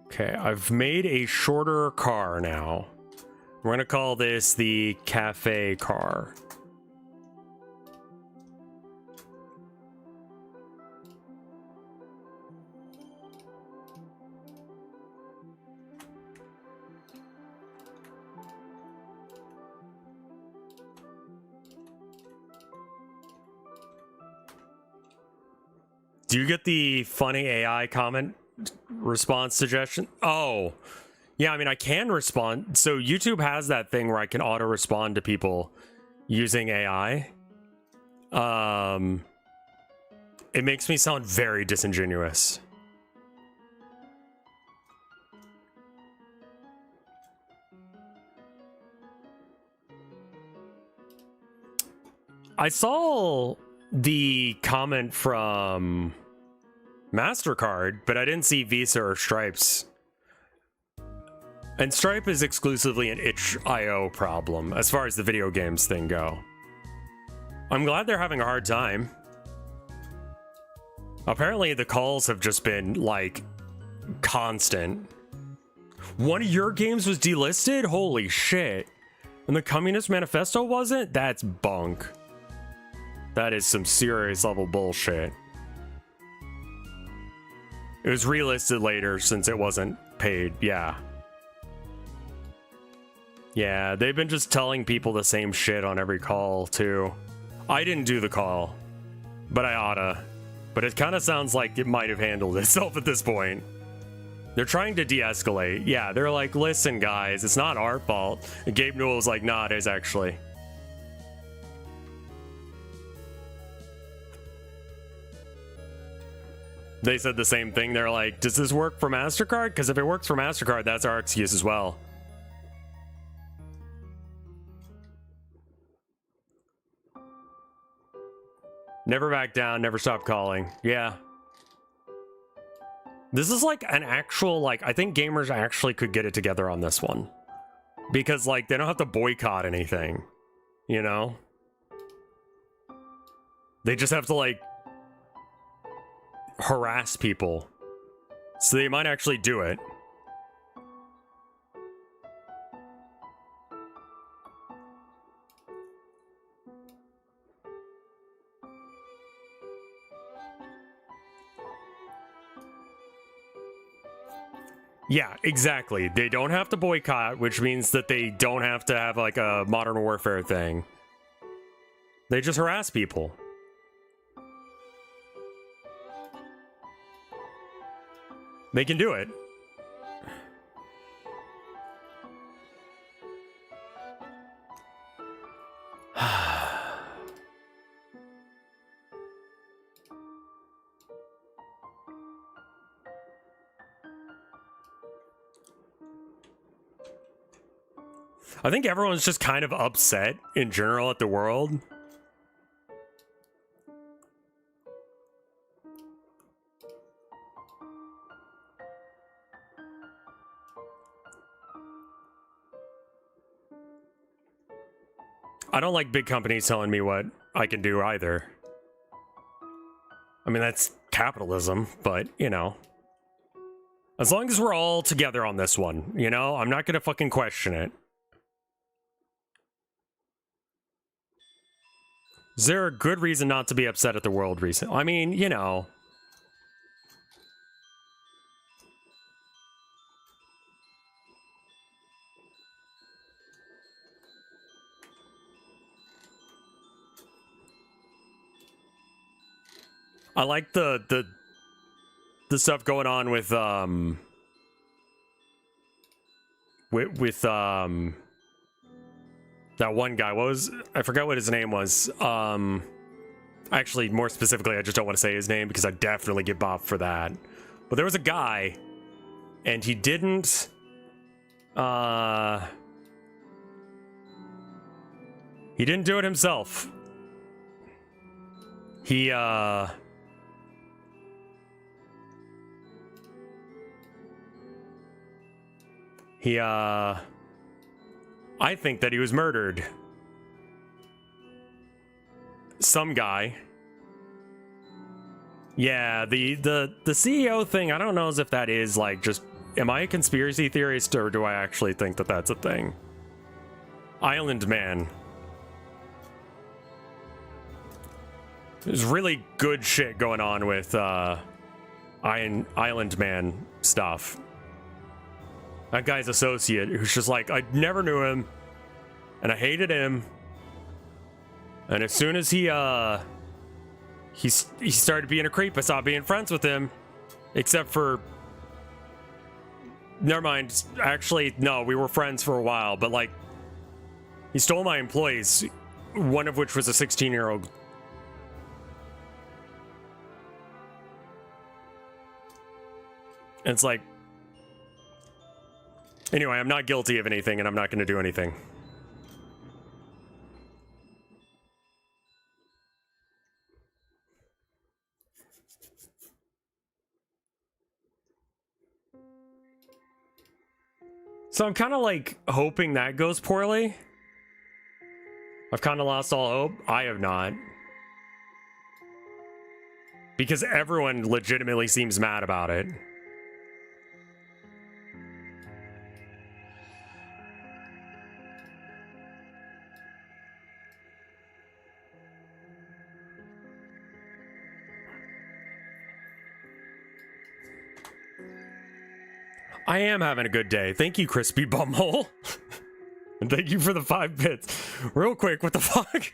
[SPEAKER 1] Okay, I've made a shorter car now. We're gonna call this the cafe car. Do you get the funny AI comment response suggestion? Oh, yeah, I mean, I can respond. So YouTube has that thing where I can auto respond to people using AI. It makes me sound very disingenuous. I saw the comment from MasterCard, but I didn't see Visa or Stripe's. And Stripe is exclusively an itch.io problem as far as the video games thing go. I'm glad they're having a hard time. Apparently the calls have just been like constant. One of your games was delisted? Holy shit. And the Communist Manifesto wasn't? That's bunk. That is some serious level bullshit. It was relisted later since it wasn't paid, yeah. Yeah, they've been just telling people the same shit on every call, too. I didn't do the call, but I oughta. But it kind of sounds like it might have handled itself at this point. They're trying to de-escalate. Yeah, they're like, listen, guys, it's not our fault. And Gabe Newell was like, nah, it is actually. They said the same thing. They're like, does this work for MasterCard? Because if it works for MasterCard, that's our excuse as well. Never back down, never stop calling. Yeah. This is like an actual, like, I think gamers actually could get it together on this one. Because, like, they don't have to boycott anything. You know? They just have to, like, harass people. So they might actually do it. Yeah, exactly. They don't have to boycott, which means that they don't have to have like a modern warfare thing. They just harass people. They can do it. I think everyone's just kind of upset in general at the world. I don't like big companies telling me what I can do either. I mean, that's capitalism, but, you know. As long as we're all together on this one, you know? I'm not gonna fucking question it. Is there a good reason not to be upset at the world recently? I mean, you know. I like the stuff going on with that one guy. I forgot what his name was. Actually, more specifically, I just don't want to say his name because I definitely get bopped for that. But there was a guy, and he didn't do it himself. I think that he was murdered. Some guy. Yeah, the CEO thing, I don't know as if that is like just, am I a conspiracy theorist or do I actually think that that's a thing? Island Man. There's really good shit going on with Island Man stuff. That guy's associate who's just like, I never knew him and I hated him. And as soon as he he started being a creep. I stopped being friends with him, except for. Never mind. Actually, no, we were friends for a while, but like, he stole my employees, one of which was a 16-year-old. And it's like, anyway, I'm not guilty of anything, and I'm not going to do anything. So I'm kind of like hoping that goes poorly. I've kind of lost all hope. I have not. Because everyone legitimately seems mad about it. I am having a good day. Thank you, Crispy Bumhole. And thank you for the 5 bits. Real quick, what the fuck?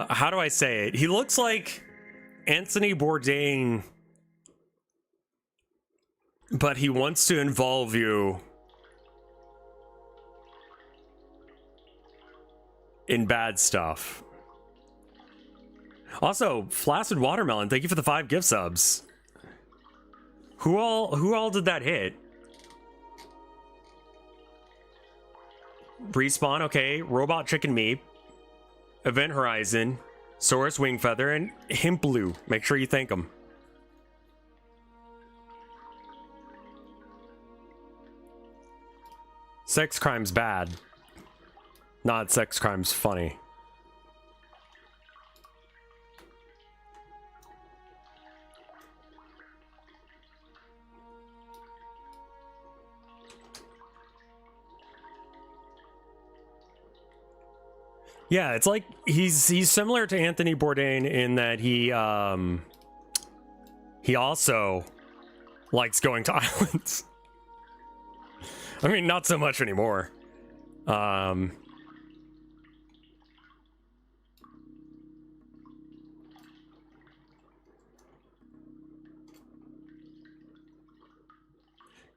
[SPEAKER 1] How do I say it? He looks like Anthony Bourdain, but he wants to involve you in bad stuff. Also, Flaccid Watermelon, thank you for the 5 gift subs. Who all did that hit? Respawn, okay. Robot Chicken Meat, Event Horizon, Saurus Wingfeather, and Himplu. Make sure you thank them. Sex crime's bad. Not sex crime's funny. Yeah, it's like he's similar to Anthony Bourdain in that he also likes going to islands. I mean, not so much anymore.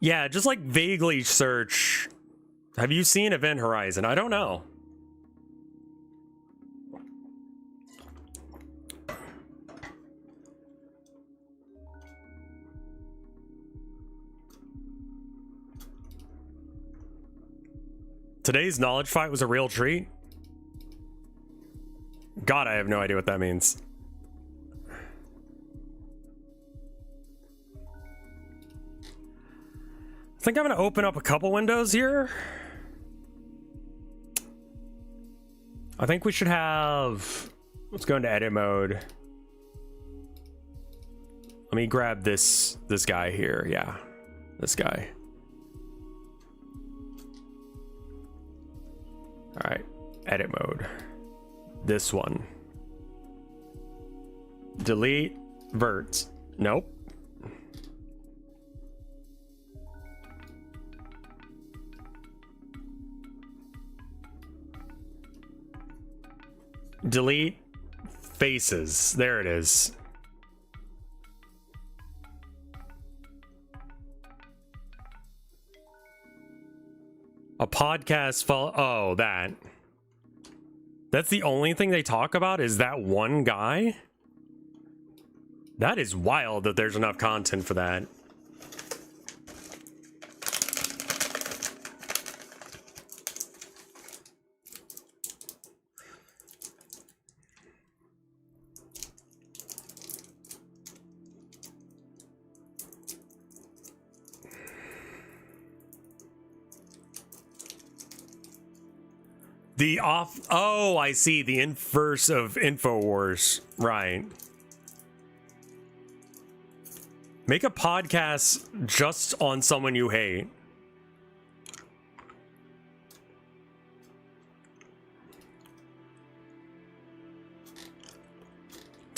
[SPEAKER 1] Yeah, just like vaguely search. Have you seen Event Horizon? I don't know. Today's knowledge fight was a real treat. God, I have no idea what that means. I think I'm going to open up a couple windows here. I think we should have... Let's go into edit mode. Let me grab this guy here. Yeah, this guy. All right, edit mode. This one. Delete vert. Nope. Delete faces. There it is. A podcast follow. Oh, that. That's the only thing they talk about is that one guy? That is wild that there's enough content for that. The off... Oh, I see. The inverse of InfoWars. Right. Make a podcast just on someone you hate.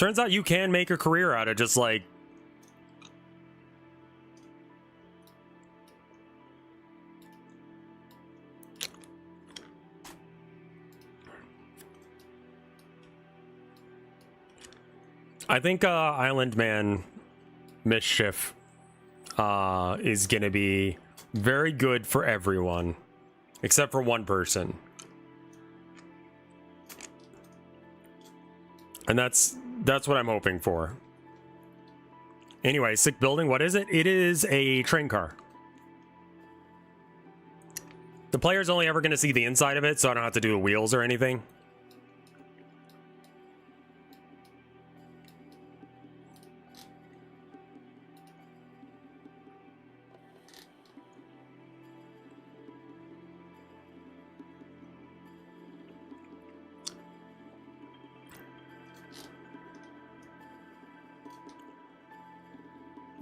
[SPEAKER 1] Turns out you can make a career out of just like... I think Island Man Mischief is going to be very good for everyone, except for one person. And that's what I'm hoping for. Anyway, sick building, what is it? It is a train car. The player's only ever going to see the inside of it, so I don't have to do the wheels or anything.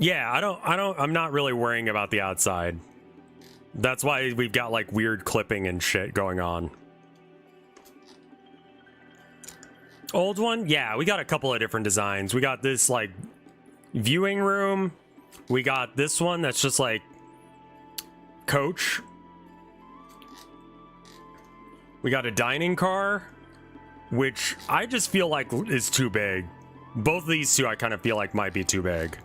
[SPEAKER 1] Yeah, I'm not really worrying about the outside. That's why we've got like weird clipping and shit going on. Old one? Yeah, we got a couple of different designs. We got this like viewing room. We got this one that's just like coach. We got a dining car, which I just feel like is too big. Both of these two I kind of feel like might be too big.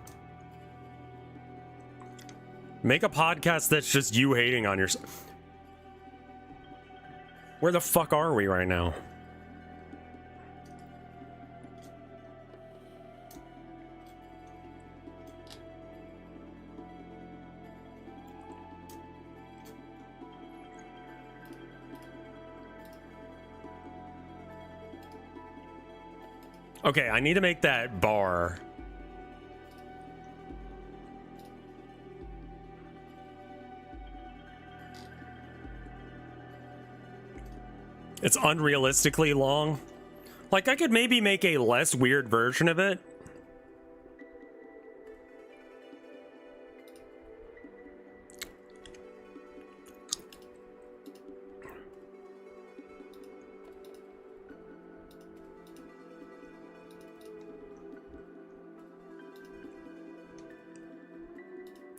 [SPEAKER 1] Make a podcast that's just you hating on yourself. Where the fuck are we right now? Okay, I need to make that bar. It's unrealistically long. Like, I could maybe make a less weird version of it.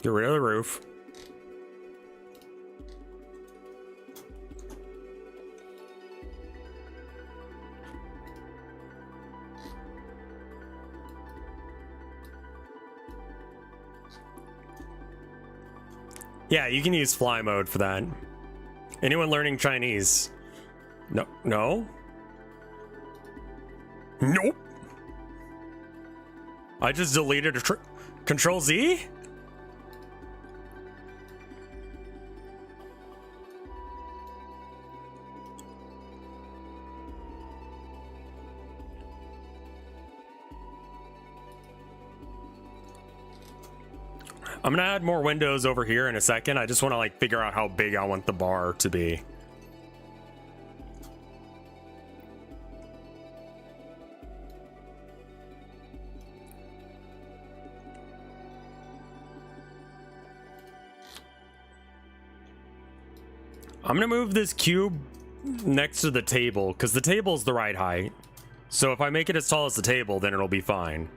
[SPEAKER 1] Get rid of the roof. Yeah, you can use fly mode for that. Anyone learning Chinese? No. No? Nope. I just deleted a Control Z? I'm gonna add more windows over here in a second. I just want to like figure out how big I want the bar to be. I'm gonna move this cube next to the table because the table's the right height. So if I make it as tall as the table, then it'll be fine.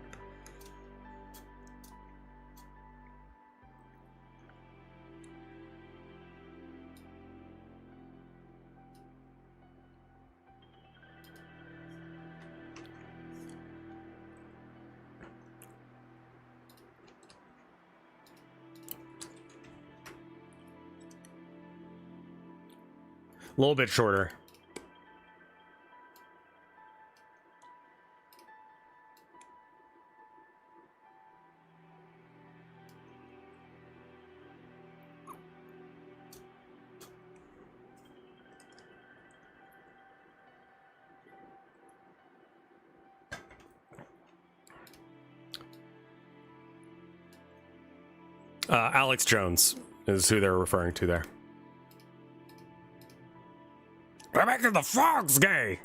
[SPEAKER 1] A little bit shorter. Alex Jones is who they're referring to there. They're making the frogs gay.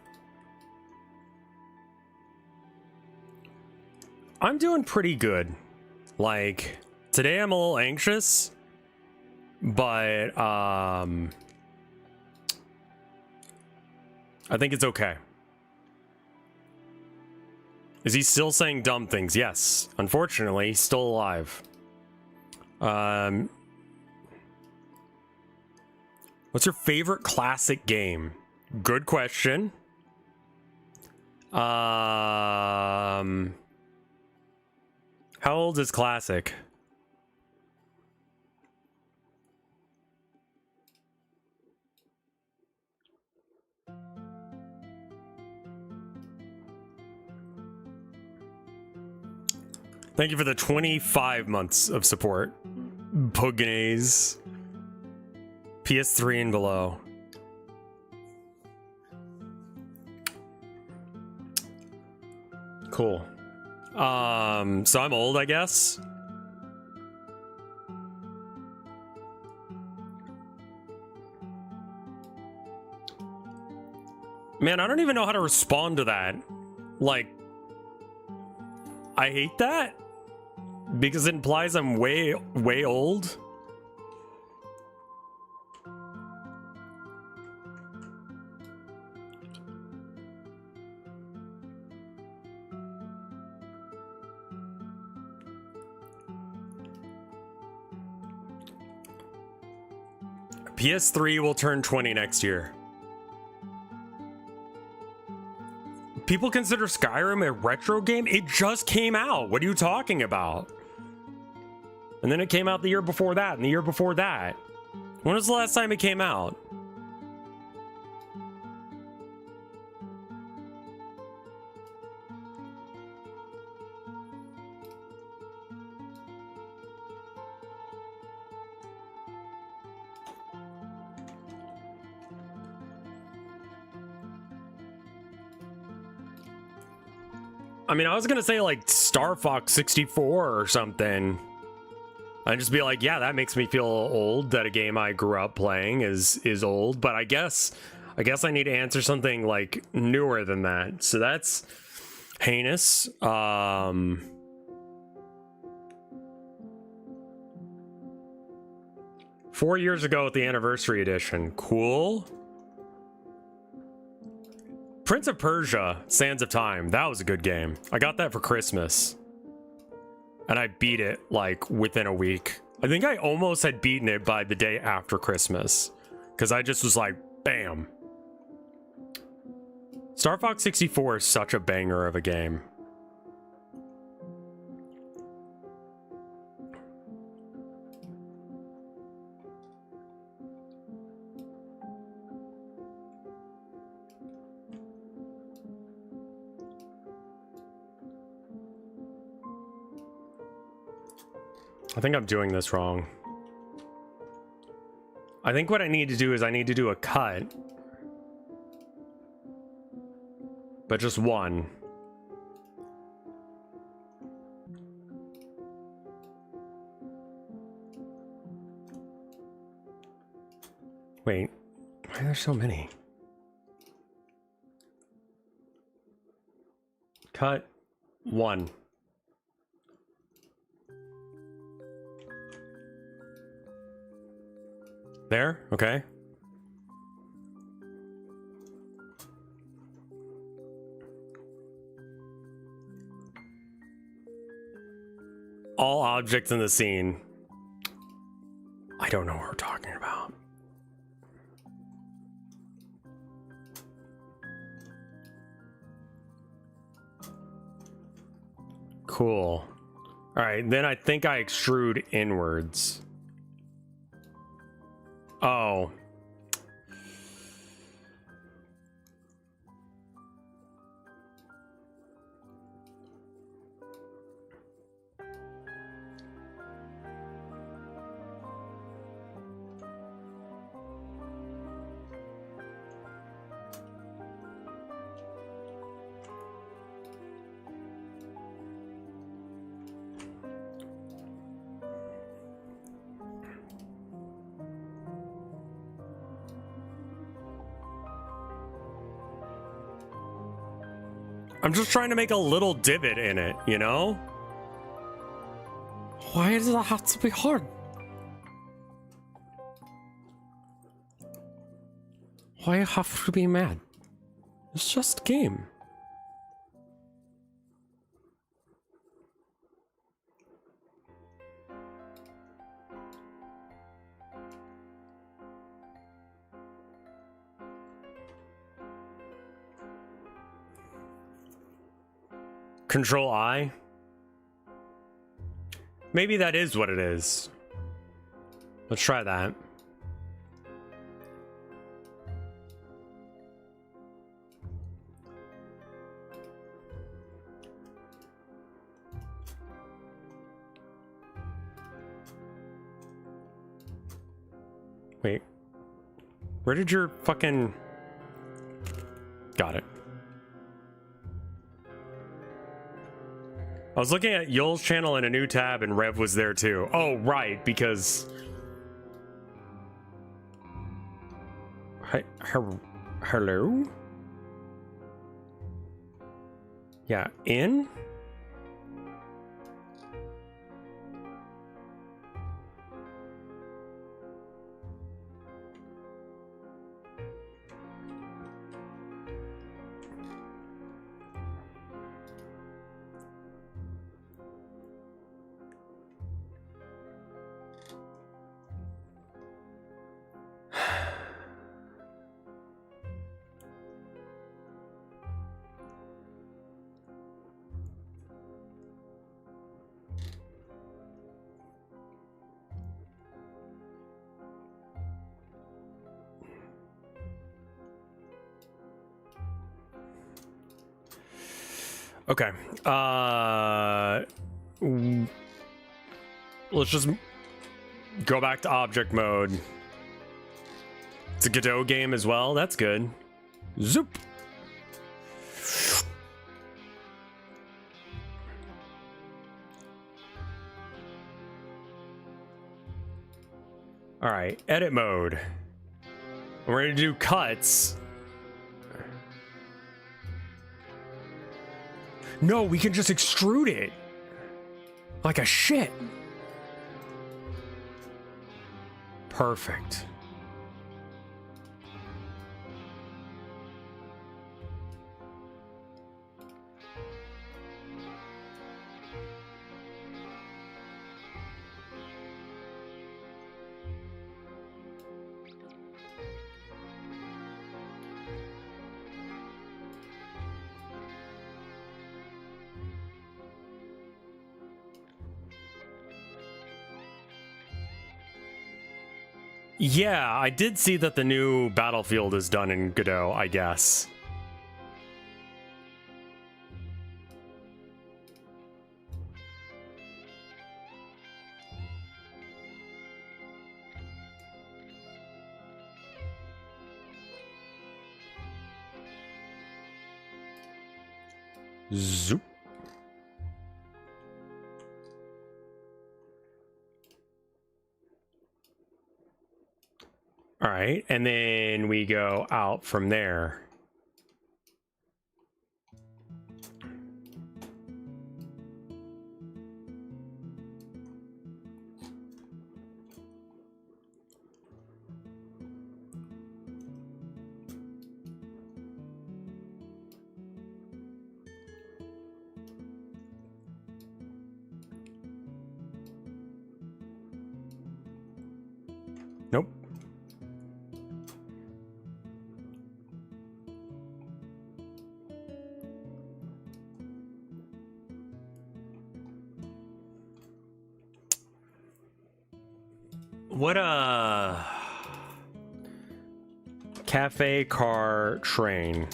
[SPEAKER 1] I'm doing pretty good. Like, today I'm a little anxious, but I think it's okay. Is he still saying dumb things? Yes. Unfortunately, he's still alive. What's your favorite classic game? Good question. How old is classic? Thank you for the 25 months of support. Pugnays. PS3 and below. Cool. So I'm old, I guess. Man, I don't even know how to respond to that. Like, I hate that because it implies I'm way old. PS3 will turn 20 next year. People consider Skyrim a retro game? It just came out. What are you talking about? And then it came out the year before that, and the year before that. When was the last time it came out? I mean, I was gonna say like Star Fox 64 or something. I'd just be like, yeah, that makes me feel old that a game I grew up playing is old. But I guess I need to answer something like newer than that. So that's heinous. 4 years ago at the anniversary edition. Cool. Prince of Persia, Sands of Time. That was a good game. I got that for Christmas. And I beat it, like, within a week. I think I almost had beaten it by the day after Christmas. Because I just was like, bam. Star Fox 64 is such a banger of a game. I think I'm doing this wrong. I think what I need to do is I need to do a cut. But just one. Wait, why are there so many? Cut one. There? Okay. All objects in the scene. I don't know what we're talking about. Cool. All right, then I think I extrude inwards. Oh. I'm just trying to make a little divot in it, you know? Why does it have to be hard? Why you have to be mad? It's just a game. Control I? Maybe that is what it is. Let's try that. Wait. Where did your fucking... Got it. I was looking at Yul's channel in a new tab and Rev was there too. Oh, right, because... Hi, hello? Yeah, in? Okay. Let's just go back to object mode. It's a Godot game as well. That's good. Zoop. All right, edit mode. We're gonna do cuts. No, we can just extrude it. Like a shit. Perfect. Yeah, I did see that the new battlefield is done in Godot, I guess. Zoop. All right, and then we go out from there. Nope. What a cafe, car, train.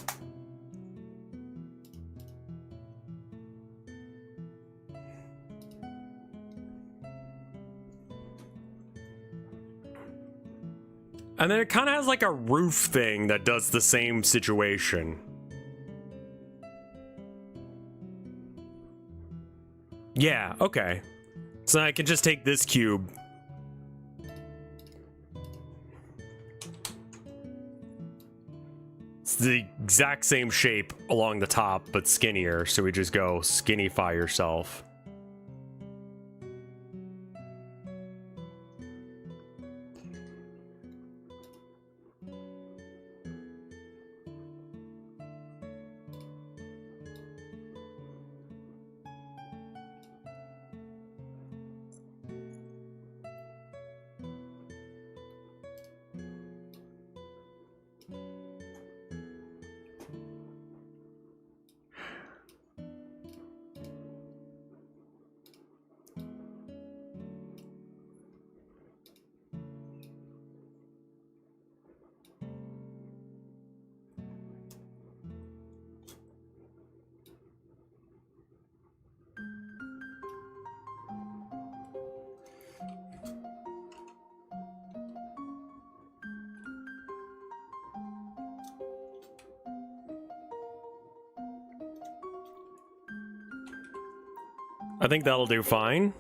[SPEAKER 1] And then it kind of has like a roof thing that does the same situation. Yeah, okay. So I can just take this cube. It's the exact same shape along the top, but skinnier. So we just go skinnyfy yourself. I think that'll do fine.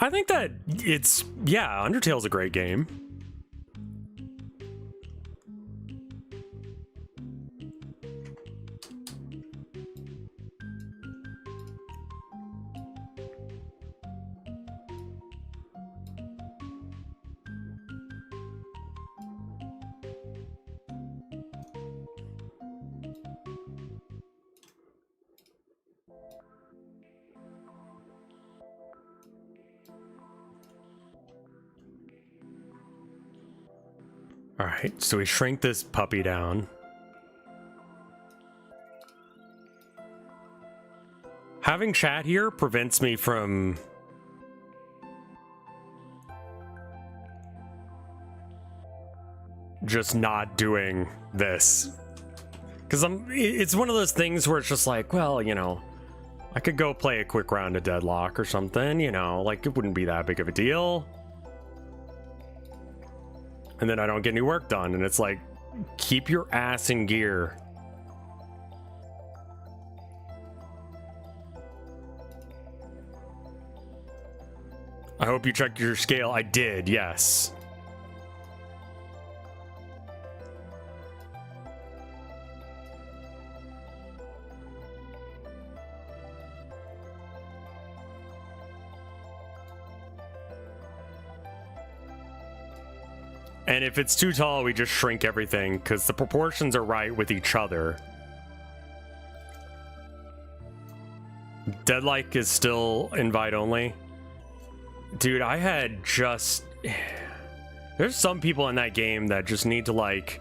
[SPEAKER 1] I think that it's, yeah, Undertale's a great game. All right, so we shrink this puppy down. Having chat here prevents me from just not doing this. Because it's one of those things where it's just like, well, you know, I could go play a quick round of Deadlock or something, you know, like it wouldn't be that big of a deal. And then I don't get any work done, and it's like, keep your ass in gear. I hope you checked your scale. I did, yes. And if it's too tall, we just shrink everything, because the proportions are right with each other. Deadlike is still invite only. Dude, I had just... There's some people in that game that just need to, like...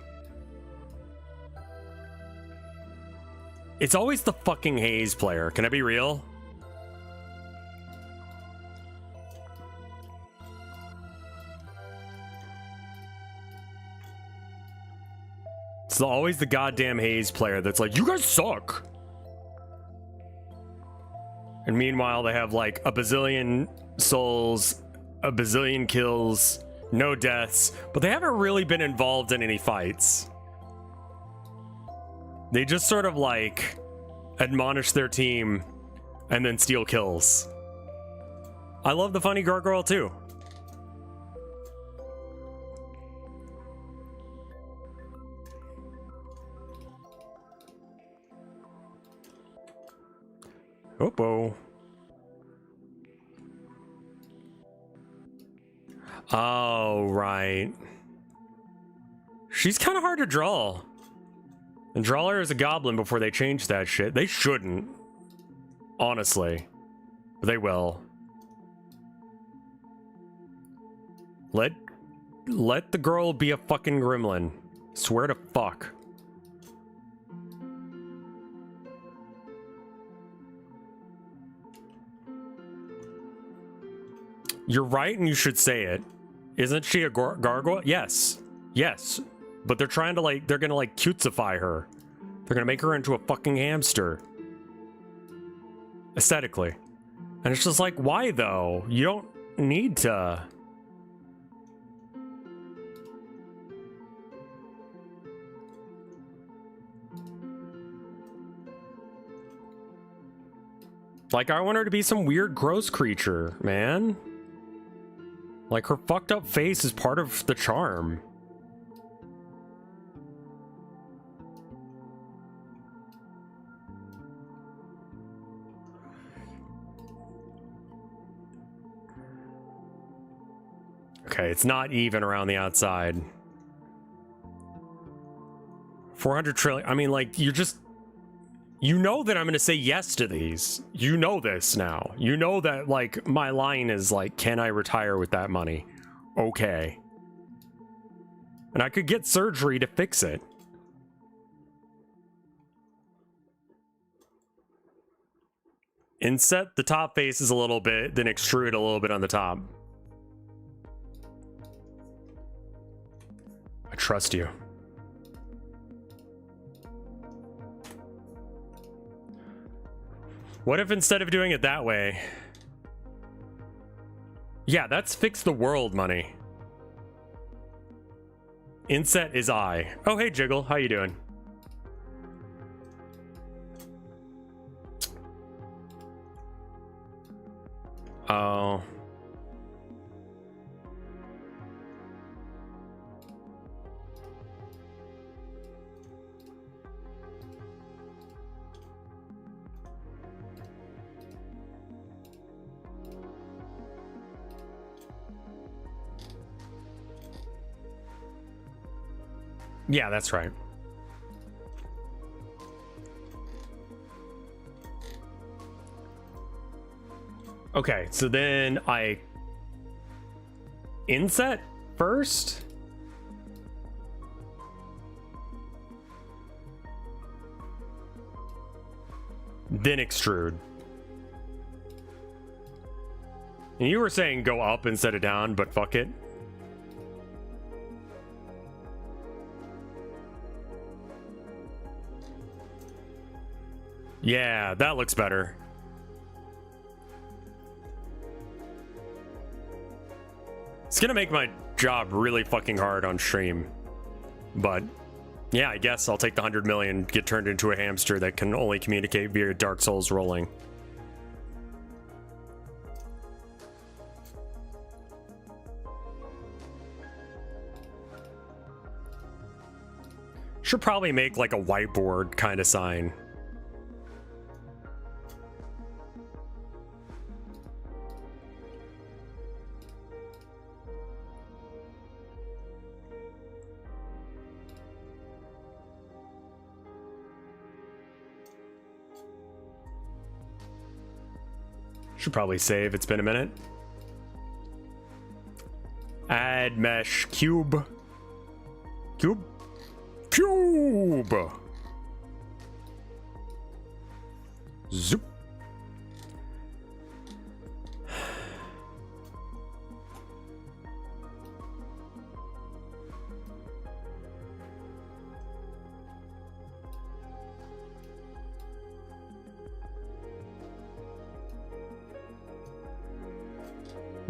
[SPEAKER 1] It's always the fucking Haze player. Can I be real? It's always the goddamn Haze player that's like, you guys suck. And meanwhile, they have like a bazillion souls, a bazillion kills, no deaths, but they haven't really been involved in any fights. They just sort of like admonish their team and then steal kills. I love the funny gargoyle too. Oh. Oh, right. She's kind of hard to draw. And draw her as a goblin before they change that shit. They shouldn't. Honestly. But they will. Let the girl be a fucking gremlin. Swear to fuck. You're right, and you should say it. Isn't she a gargoyle? Yes. Yes. But they're trying to, like, they're gonna, like, cutesify her. They're gonna make her into a fucking hamster. Aesthetically. And it's just like, why, though? You don't need to... Like, I want her to be some weird, gross creature, man. Like, her fucked up face is part of the charm. Okay, it's not even around the outside. 400 trillion. I mean, like, you're just... You know that I'm going to say yes to these. You know this now. You know that, like, my line is, like, can I retire with that money? Okay. And I could get surgery to fix it. Inset the top faces a little bit, then extrude a little bit on the top. I trust you. What if instead of doing it that way, Yeah, that's fix the world money. Inset is I. Oh, hey, Jiggle. How you doing? Oh. Yeah, that's right. Okay, so then I inset first? Then extrude. And you were saying go up instead of down, but fuck it. Yeah, that looks better. It's gonna make my job really fucking hard on stream. But yeah, I guess I'll take the 100 million, get turned into a hamster that can only communicate via Dark Souls rolling. Should probably make like a whiteboard kind of sign. Should probably save. It's been a minute. Add mesh cube. Cube. Cube. Zoop.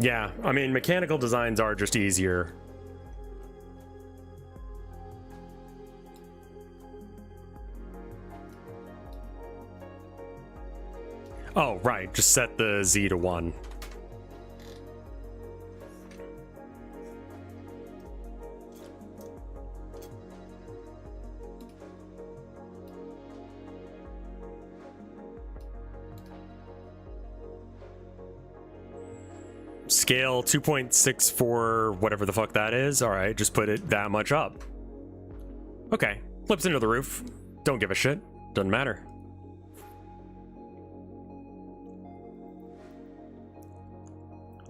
[SPEAKER 1] Yeah, I mean, mechanical designs are just easier. Oh, right, just set the Z to 1. Scale 2.64, whatever the fuck that is. All right, just put it that much up. Okay, flips into the roof. Don't give a shit. Doesn't matter.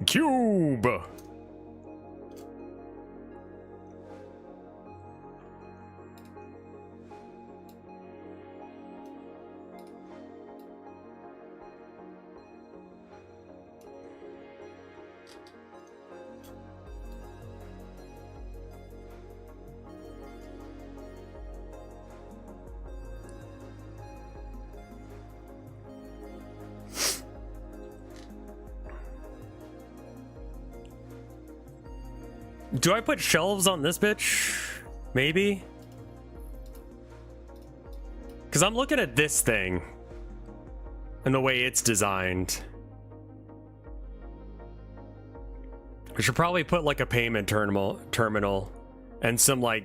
[SPEAKER 1] Cube. Do I put shelves on this bitch? Maybe? Because I'm looking at this thing and the way it's designed. I should probably put like a payment terminal and some like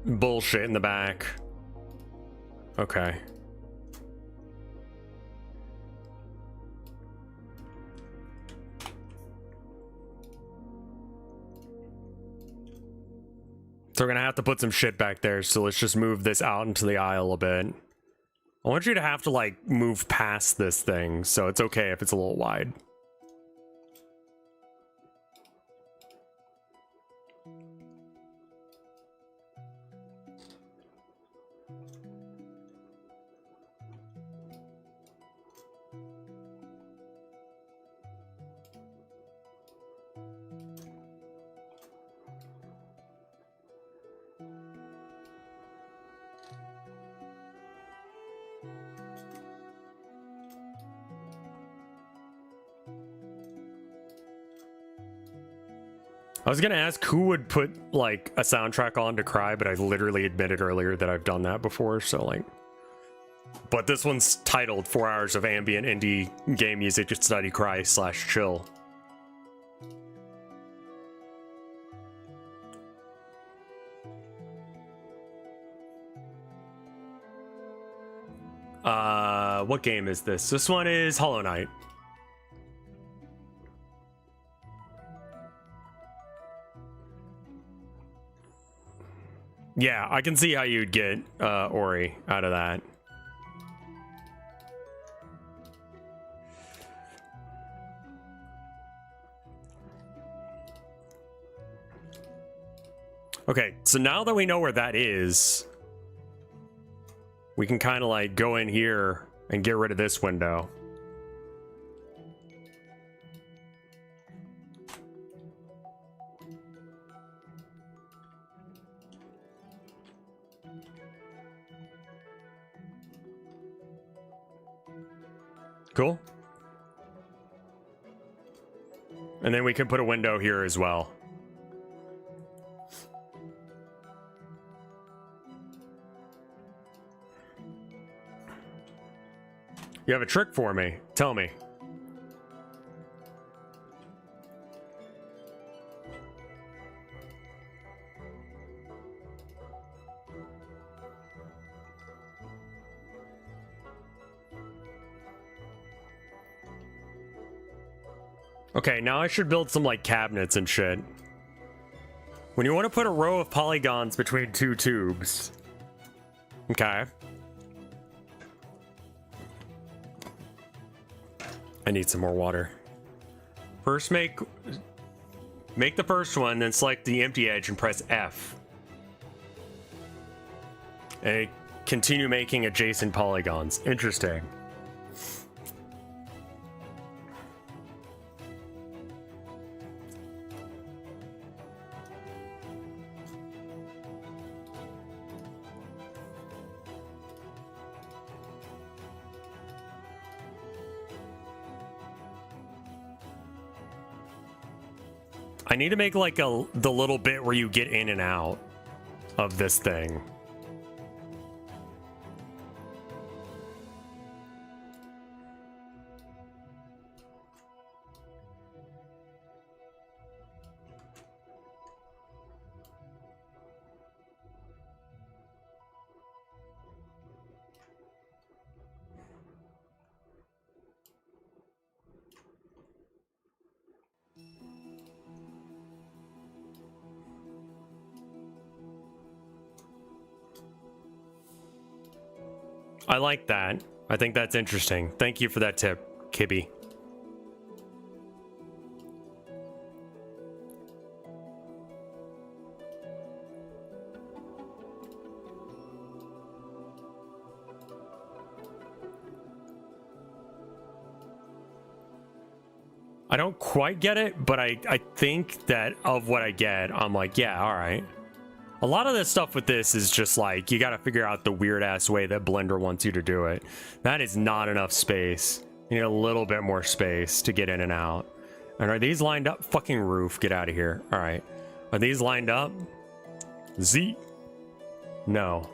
[SPEAKER 1] bullshit in the back. Okay. So we're gonna have to put some shit back there, so let's just move this out into the aisle a bit. I want you to have to like move past this thing, so it's okay if it's a little wide. I was gonna ask who would put like a soundtrack on to Cry, but I literally admitted earlier that I've done that before, so like. But this one's titled 4 hours of ambient indie game music to study Cry / chill. What game is this? This one is Hollow Knight. Yeah, I can see how you'd get Ori out of that. Okay, so now that we know where that is, we can kind of like go in here and get rid of this window. Cool. And then we can put a window here as well. You have a trick for me. Tell me. Okay, now I should build some like cabinets and shit. When you want to put a row of polygons between two tubes. Okay. I need some more water. First make the first one, then select the empty edge and press F. And continue making adjacent polygons. Interesting. I need to make like the little bit where you get in and out of this thing. I like that. I think that's interesting. Thank you for that tip, Kibby. I don't quite get it, but I think that of what I get, I'm like, yeah, all right. A lot of this stuff with this is just like, you got to figure out the weird ass way that Blender wants you to do it. That is not enough space. You need a little bit more space to get in and out. And are these lined up? Fucking roof, get out of here. All right. Are these lined up? Z. No.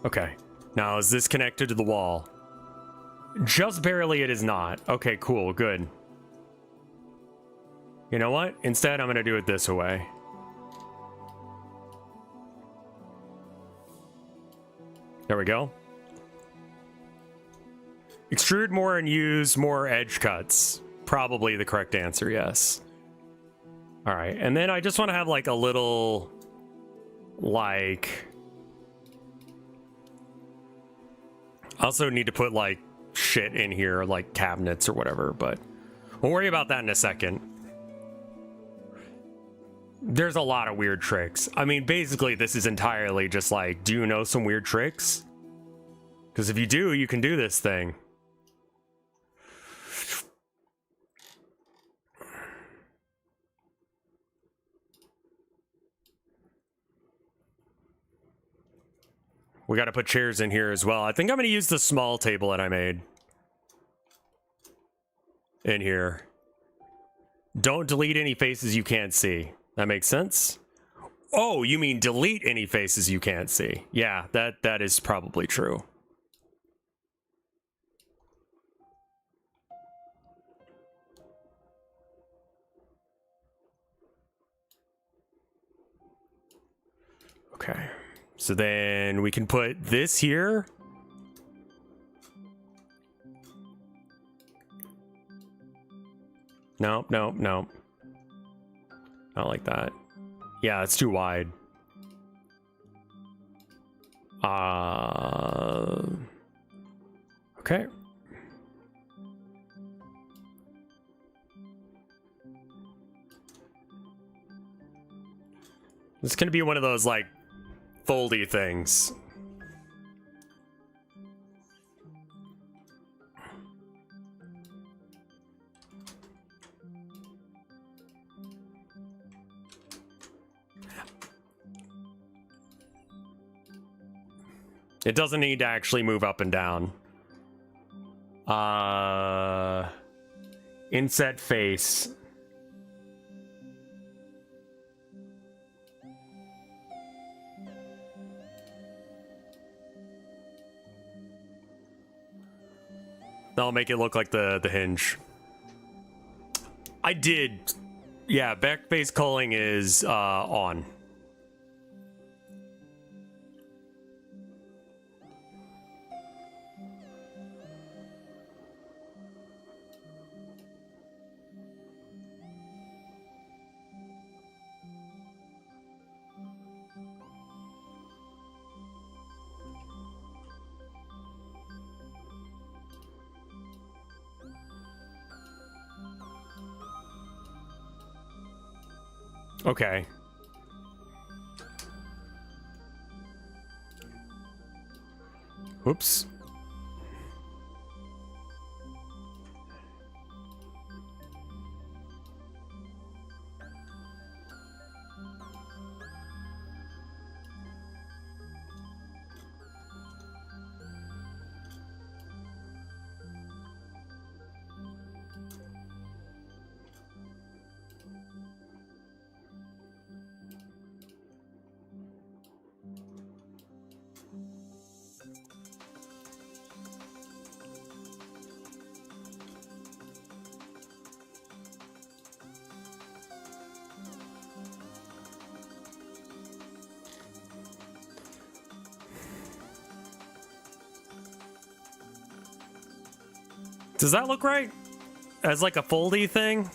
[SPEAKER 1] Okay. Now, is this connected to the wall? Just barely it is not. Okay, cool, good. You know what? Instead, I'm going to do it this way. There we go. Extrude more and use more edge cuts. Probably the correct answer, yes. All right, and then I just want to have like a little, like... I also need to put like shit in here, like cabinets or whatever, but we'll worry about that in a second. There's a lot of weird tricks. I mean, basically, this is entirely just like, do you know some weird tricks? Because if you do, you can do this thing. We got to put chairs in here as well. I think I'm going to use the small table that I made in here. Don't delete any faces you can't see. That makes sense. Oh, you mean delete any faces you can't see. Yeah, that is probably true. Okay. So then we can put this here. Nope, nope, nope. Not like that. Yeah, it's too wide. Okay. It's gonna be one of those, like, foldy things. It doesn't need to actually move up and down. Inset face. That'll make it look like the hinge. I did. Yeah, back face culling is on. Okay. Whoops. Does that look right? As like a foldy thing?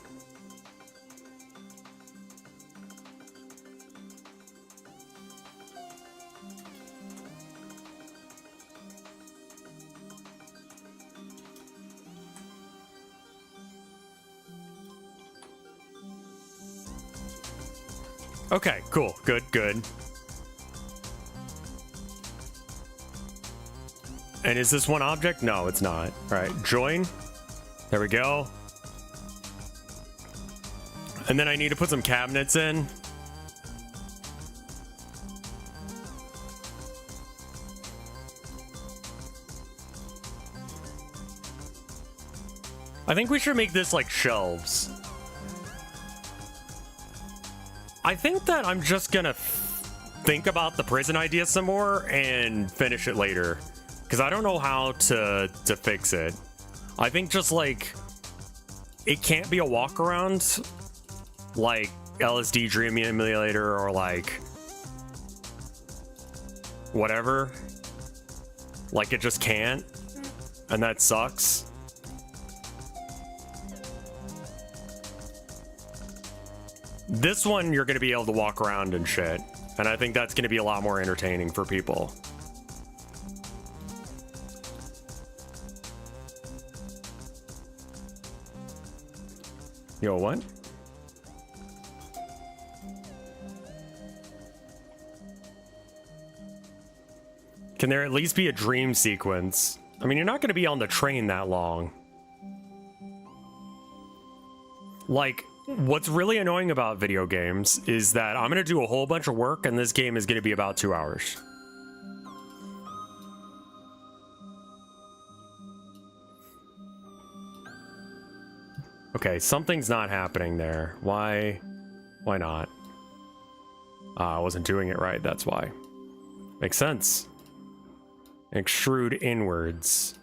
[SPEAKER 1] Okay, cool. Good, good. And is this one object? No, it's not. All right, join. There we go. And then I need to put some cabinets in. I think we should make this like shelves. I think that I'm just gonna think about the prison idea some more and finish it later. Because I don't know how to fix it. I think just like it can't be a walk around like LSD Dream Emulator or like whatever. Like it just can't. And that sucks. This one you're going to be able to walk around and shit. And I think that's going to be a lot more entertaining for people. Yo, what? Can there at least be a dream sequence? I mean, you're not going to be on the train that long. Like, what's really annoying about video games is that I'm going to do a whole bunch of work and this game is going to be about 2 hours. Okay, something's not happening there. Why not? I wasn't doing it right, that's why. Makes sense. Extrude inwards.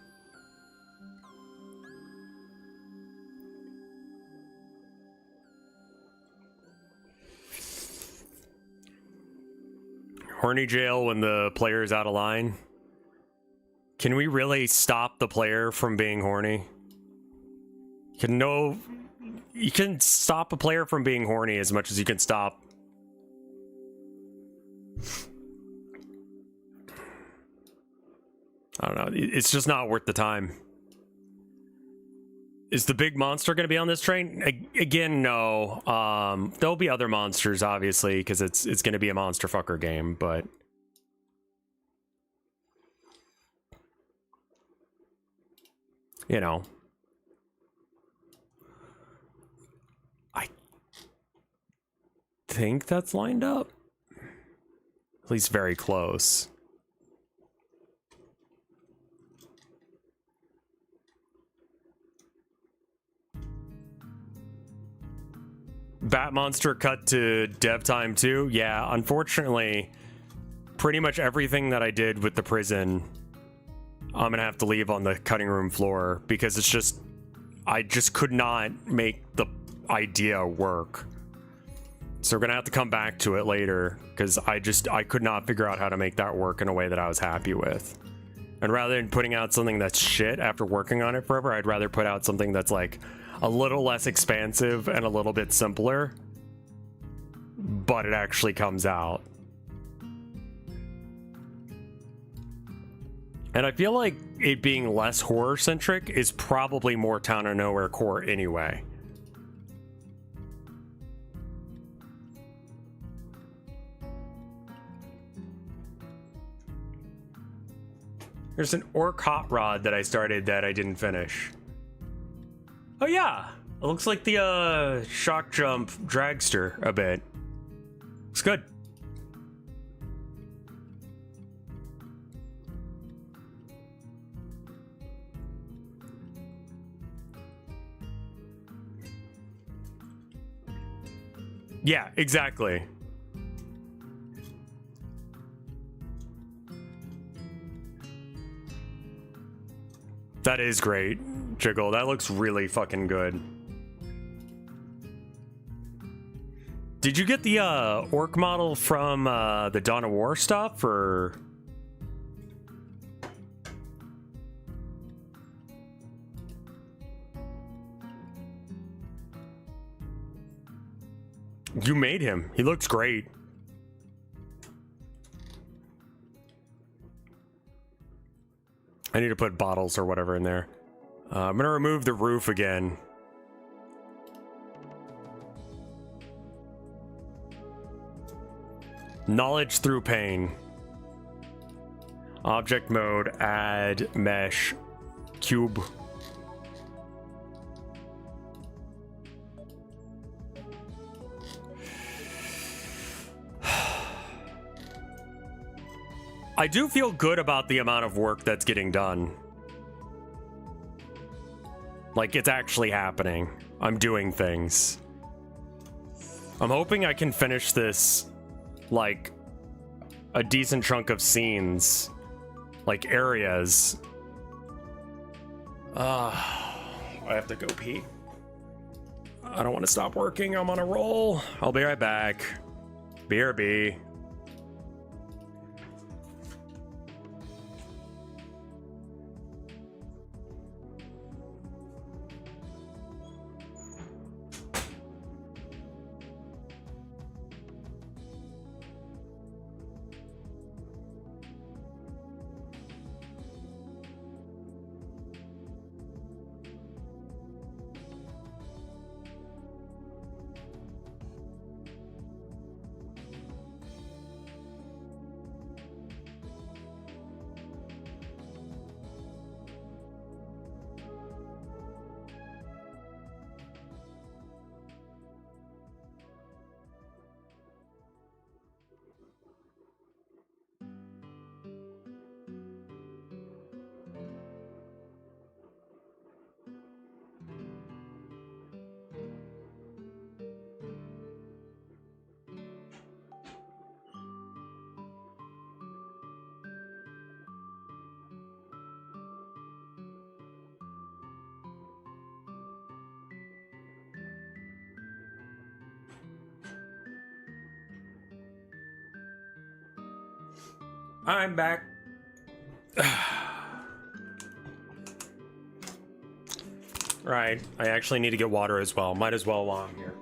[SPEAKER 1] Horny jail when the player's out of line. Can we really stop the player from being horny? You can stop a player from being horny as much as you can stop. I don't know. It's just not worth the time. Is the big monster going to be on this train? Again, no. There'll be other monsters, obviously, because it's going to be a monster fucker game, but... You know. I think that's lined up. At least very close. Bat Monster cut to dev time too? Yeah, unfortunately, pretty much everything that I did with the prison, I'm gonna have to leave on the cutting room floor because it's just, I just could not make the idea work. So we're gonna have to come back to it later because I could not figure out how to make that work in a way that I was happy with. And rather than putting out something that's shit after working on it forever, I'd rather put out something that's like a little less expansive and a little bit simpler, but it actually comes out. And I feel like it being less horror centric is probably more Town of Nowhere core anyway. There's an orc hot rod that I started that I didn't finish. Oh yeah, it looks like the shock jump dragster a bit. Looks good. Yeah, exactly. That is great, Jiggle. That looks really fucking good. Did you get the orc model from the Dawn of War stuff, or? You made him. He looks great. I need to put bottles or whatever in there. I'm gonna remove the roof again. Knowledge through pain. Object mode, add mesh, cube. I do feel good about the amount of work that's getting done. Like, it's actually happening. I'm doing things. I'm hoping I can finish this, like, a decent chunk of scenes. Like, areas. I have to go pee. I don't want to stop working. I'm on a roll. I'll be right back. BRB. I'm back. Right, I actually need to get water as well. Might as well while I'm here.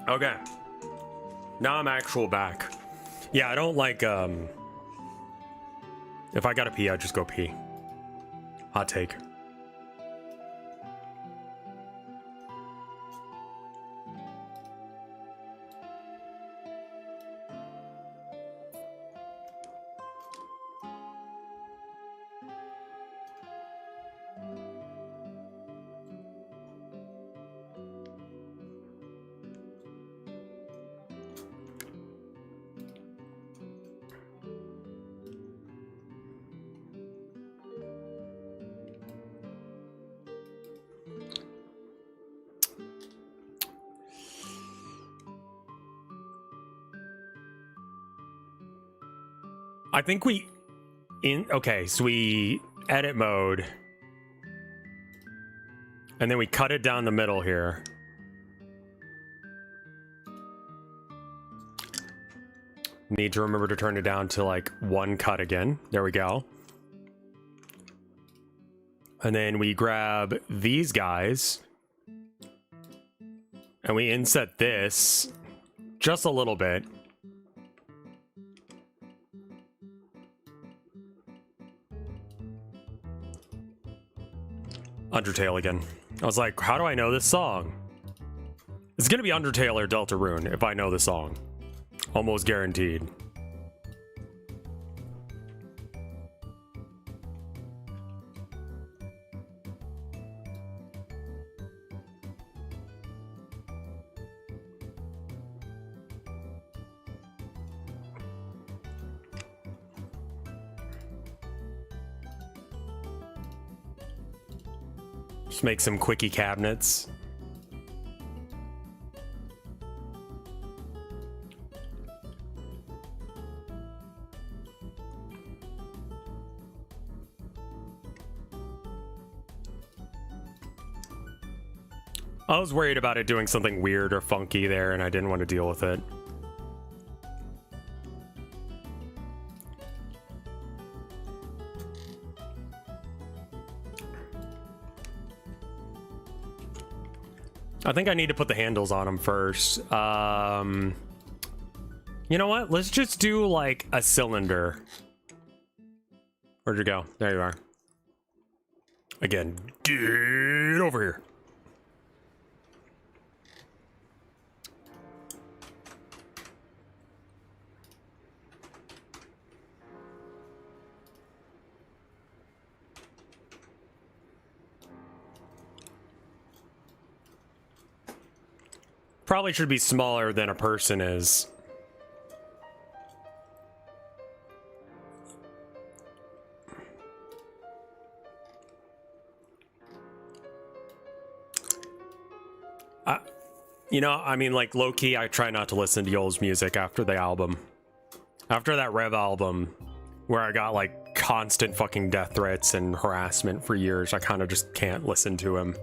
[SPEAKER 1] Okay. Now I'm actual back. Yeah, I don't like, if I gotta pee, I just go pee. Hot take. I think okay, so we edit mode. And then we cut it down the middle here. Need to remember to turn it down to like 1 cut again. There we go. And then we grab these guys. And we inset this just a little bit. Undertale again. I was like, how do I know this song? It's gonna be Undertale or Deltarune if I know the song. Almost guaranteed. Just make some quickie cabinets. I was worried about it doing something weird or funky there, and I didn't want to deal with it. I think I need to put the handles on them first. You know what? Let's just do like a cylinder. Where'd you go? There you are. Again, get over here. Probably should be smaller than a person is. You know, I mean, like, low-key, I try not to listen to Yoel's music after the album. After that Rev album, where I got, like, constant fucking death threats and harassment for years, I kind of just can't listen to him.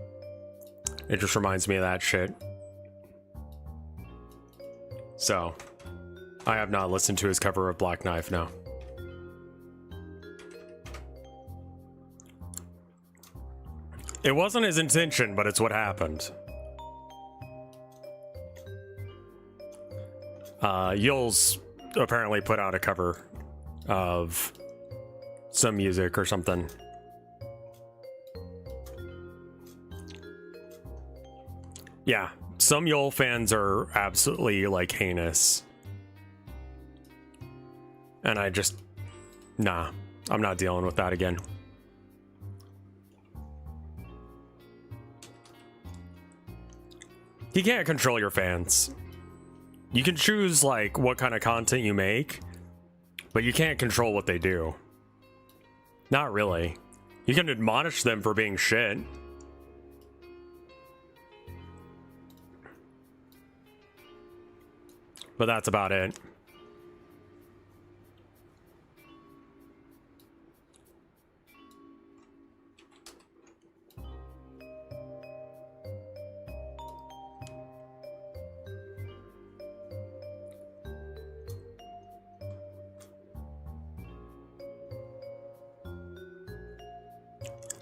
[SPEAKER 1] It just reminds me of that shit. So, I have not listened to his cover of Black Knife now. It wasn't his intention, but it's what happened. Yoel's apparently put out a cover of some music or something. Yeah. Some Yoel fans are absolutely, like, heinous. And I just... Nah. I'm not dealing with that again. You can't control your fans. You can choose, like, what kind of content you make, but you can't control what they do. Not really. You can admonish them for being shit. But that's about it.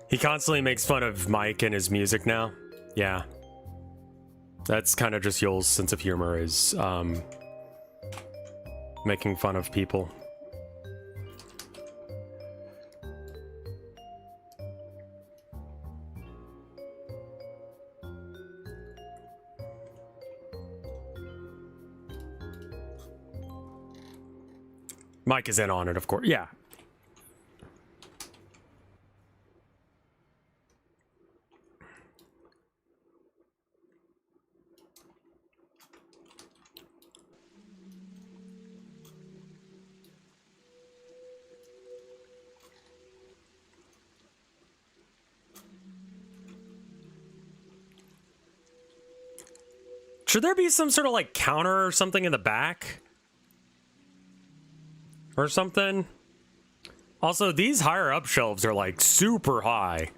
[SPEAKER 1] He constantly makes fun of Mike and his music now. Yeah. That's kind of just Yoel's sense of humor, is making fun of people. Mike is in on it, of course. Yeah. Should there be some sort of like counter or something in the back? Or something? Also, these higher up shelves are like super high.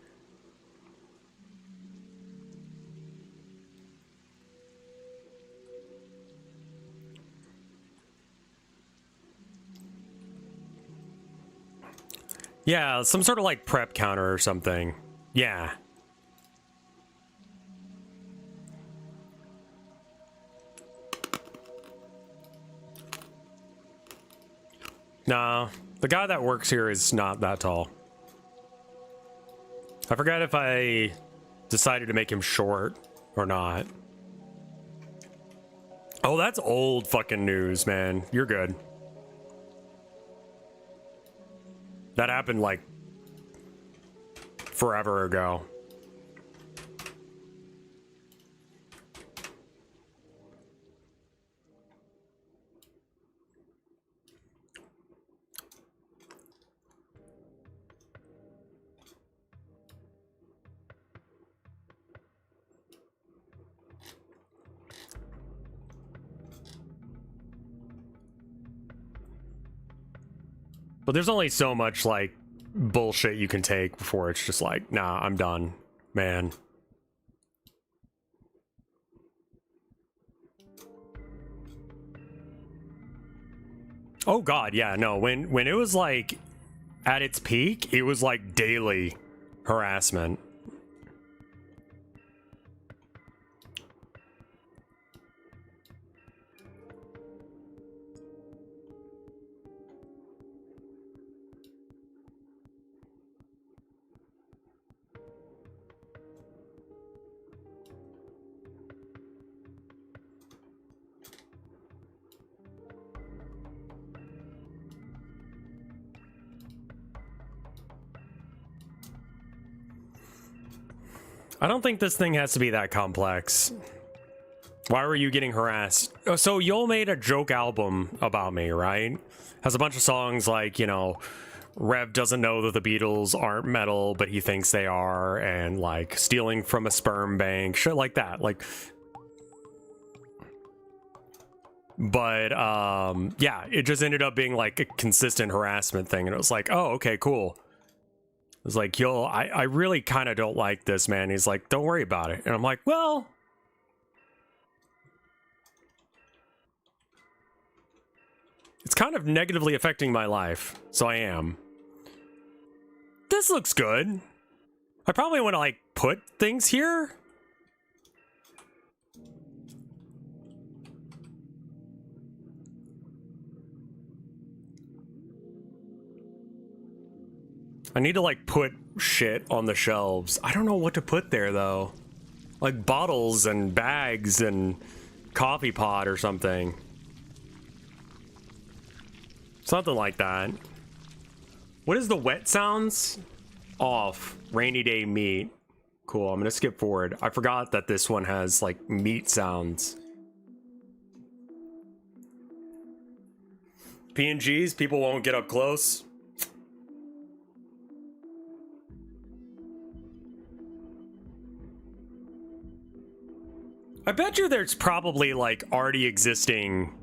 [SPEAKER 1] Yeah, some sort of like prep counter or something. Yeah. No, the guy that works here is not that tall. I forgot if I decided to make him short or not. Oh, that's old fucking news, man. You're good. That happened like forever ago. But there's only so much, like, bullshit you can take before it's just like, nah, I'm done, man. Oh god, yeah, no, when it was, like, at its peak, it was, like, daily harassment. I don't think this thing has to be that complex. Why were you getting harassed? Oh, so Yoel made a joke album about me, right? Has a bunch of songs like, you know, Rev doesn't know that the Beatles aren't metal, but he thinks they are, and like stealing from a sperm bank, shit like that. Like, but yeah, it just ended up being like a consistent harassment thing, and it was like, oh, okay, cool. It was like, yo, I really kind of don't like this, man. He's like, don't worry about it. And I'm like, well, it's kind of negatively affecting my life, so I am. This looks good. I probably want to, like, put things here. I need to, like, put shit on the shelves. I don't know what to put there, though. Like, bottles and bags and coffee pot or something. Something like that. What is the wet sounds? Off. Rainy day meat. Cool, I'm gonna skip forward. I forgot that this one has, like, meat sounds. PNGs, people won't get up close. I bet you there's probably like already existing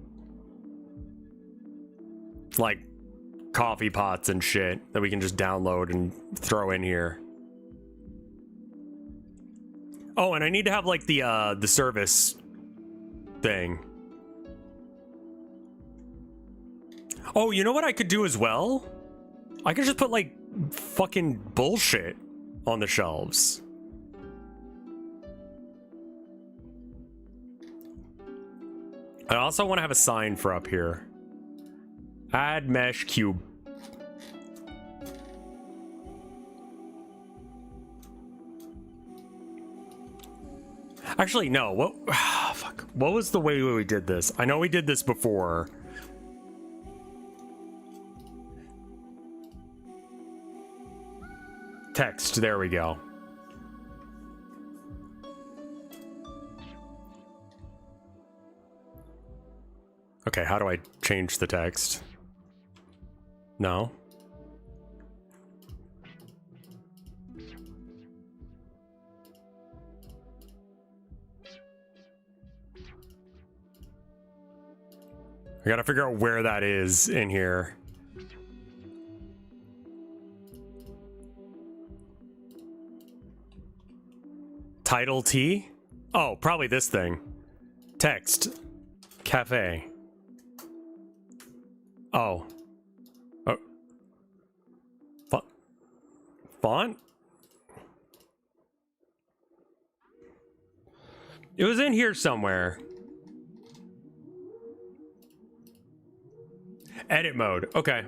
[SPEAKER 1] like coffee pots and shit that we can just download and throw in here. Oh, and I need to have like the service thing. Oh, you know what I could do as well? I could just put like fucking bullshit on the shelves. I also want to have a sign for up here. Add mesh cube. Actually, no. What? Fuck. What was the way we did this? I know we did this before. Text. There we go. Okay, how do I change the text? No. I gotta figure out where that is in here. Title T? Oh, probably this thing. Text. Cafe. Oh. Oh. Font? It was in here somewhere. Edit mode. Okay.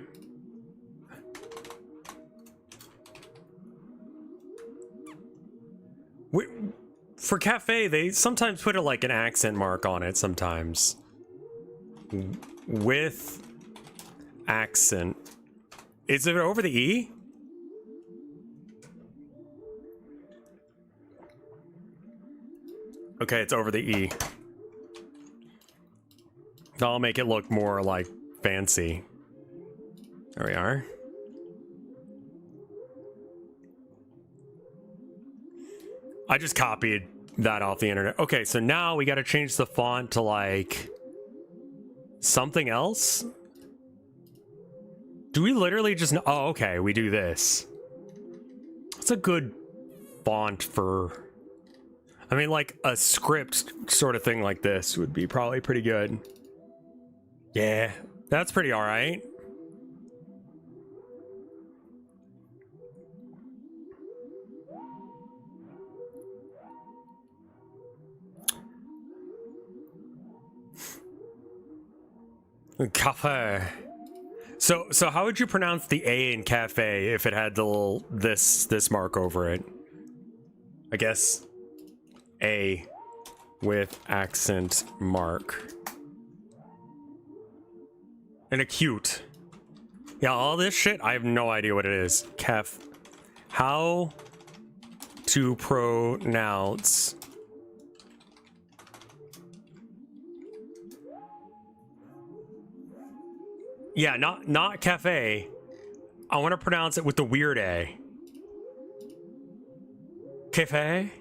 [SPEAKER 1] For cafe, they sometimes put like an accent mark on it sometimes. With accent. Is it over the E? Okay, it's over the E. I'll make it look more like fancy. There we are. I just copied that off the internet. Okay, so now we got to change the font to like something else. Do we literally just... Oh, okay, we do this. It's a good font for... I mean, like a script sort of thing like this would be probably pretty good. Yeah, that's pretty all right. Cafe. So how would you pronounce the A in cafe if it had the little this mark over it? I guess A with accent mark. And acute. Yeah, all this shit, I have no idea what it is. How to pronounce Yeah, not cafe. I want to pronounce it with the weird A. Cafe?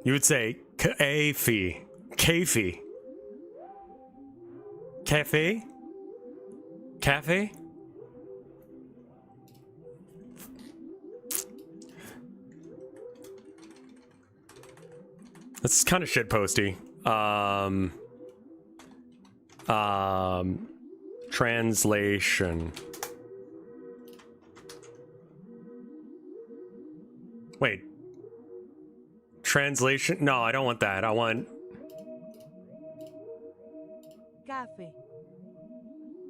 [SPEAKER 1] You would say cafe. Cafe. Cafe? Cafe? That's kind of shitposty. Translation. Wait. Translation? No, I don't want that. I want...
[SPEAKER 2] Cafe.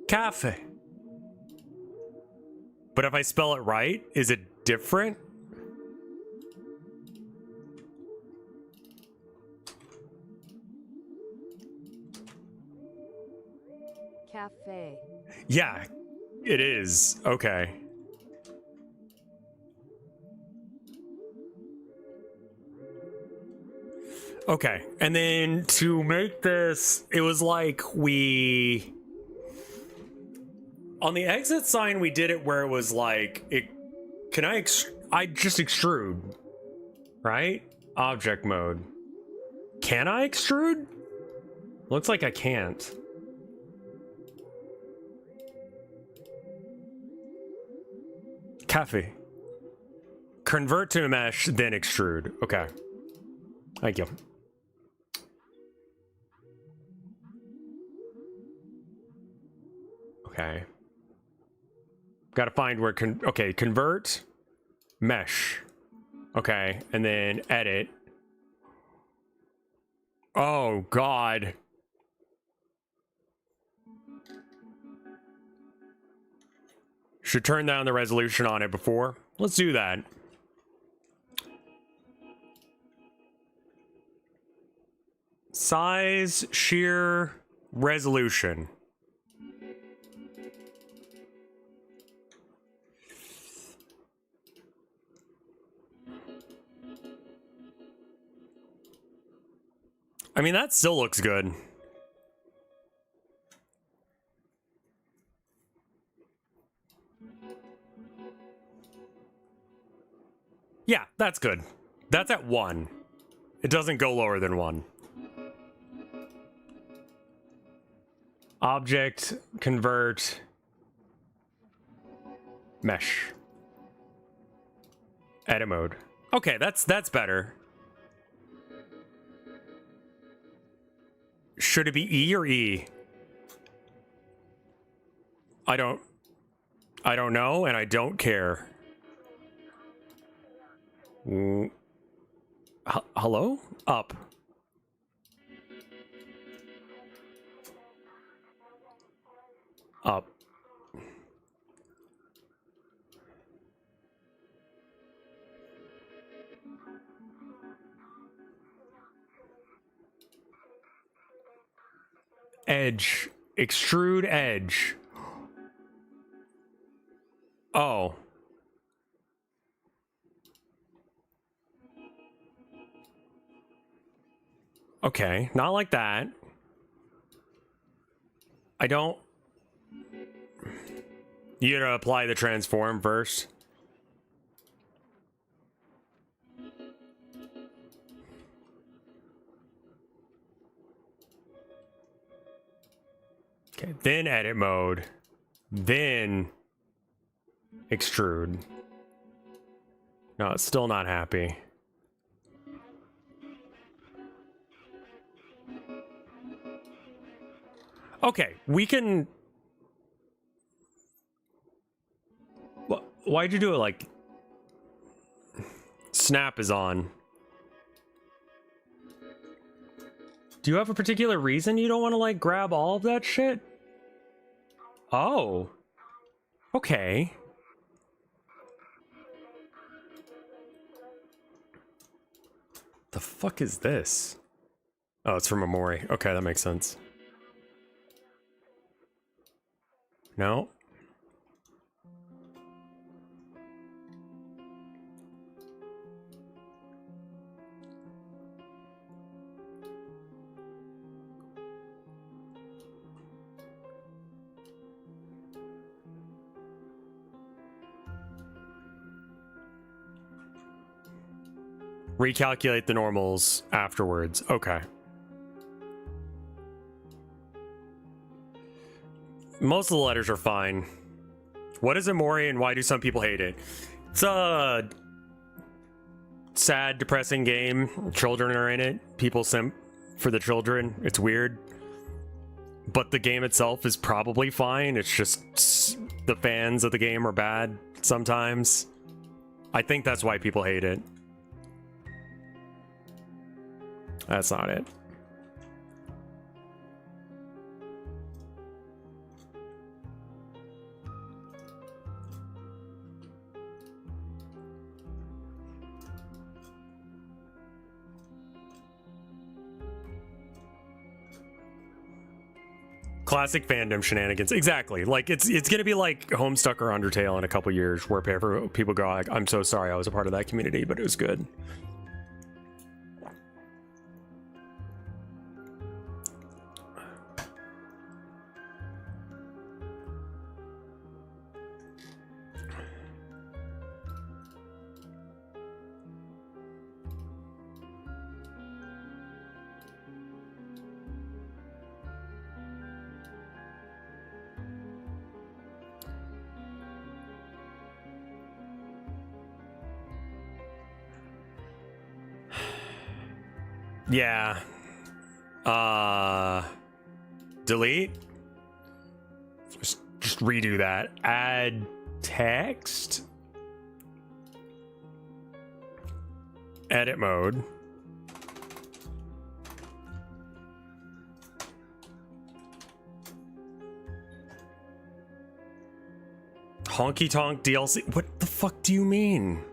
[SPEAKER 1] Cafe. But if I spell it right, is it different?
[SPEAKER 2] Cafe.
[SPEAKER 1] Yeah, it is. Okay. Okay, and then to make this, it was like we... On the exit sign, we did it where it was like, I just extrude. right? Object mode. Can I extrude? Looks like I can't. Cafe. Convert to mesh, then extrude. Okay. Thank you. Okay. Gotta find where okay, convert, mesh. Okay, and then edit. Oh, God. Should turn down the resolution on it before. Let's do that. Size, shear, resolution. I mean, that still looks good. Yeah, that's good. That's at 1. It doesn't go lower than 1. Object, convert, mesh. Edit mode. Okay, that's better. Should it be E or E? I don't know, and I don't care. Hello? Up. Up. Edge. Extrude edge. Oh. Okay, not like that. I don't... You gotta apply the transform first. Okay, then edit mode. Then extrude. No, it's still not happy. Okay, we can... Why'd you do it like... Snap is on. Do you have a particular reason you don't want to, like, grab all of that shit? Oh. Okay. The fuck is this? Oh, it's from Amori. Okay, that makes sense. No? Recalculate the normals afterwards. Okay. Most of the letters are fine. What is Amori and why do some people hate it? It's a sad, depressing game. Children are in it. People simp for the children. It's weird. But the game itself is probably fine. It's just the fans of the game are bad sometimes. I think that's why people hate it. That's not it. Classic fandom shenanigans. Exactly. Like it's gonna be like Homestuck or Undertale in a couple years, where people go like, "I'm so sorry, I was a part of that community, but it was good." Yeah. Delete. Just redo that. Add text. Edit mode. Honky Tonk DLC. What the fuck do you mean?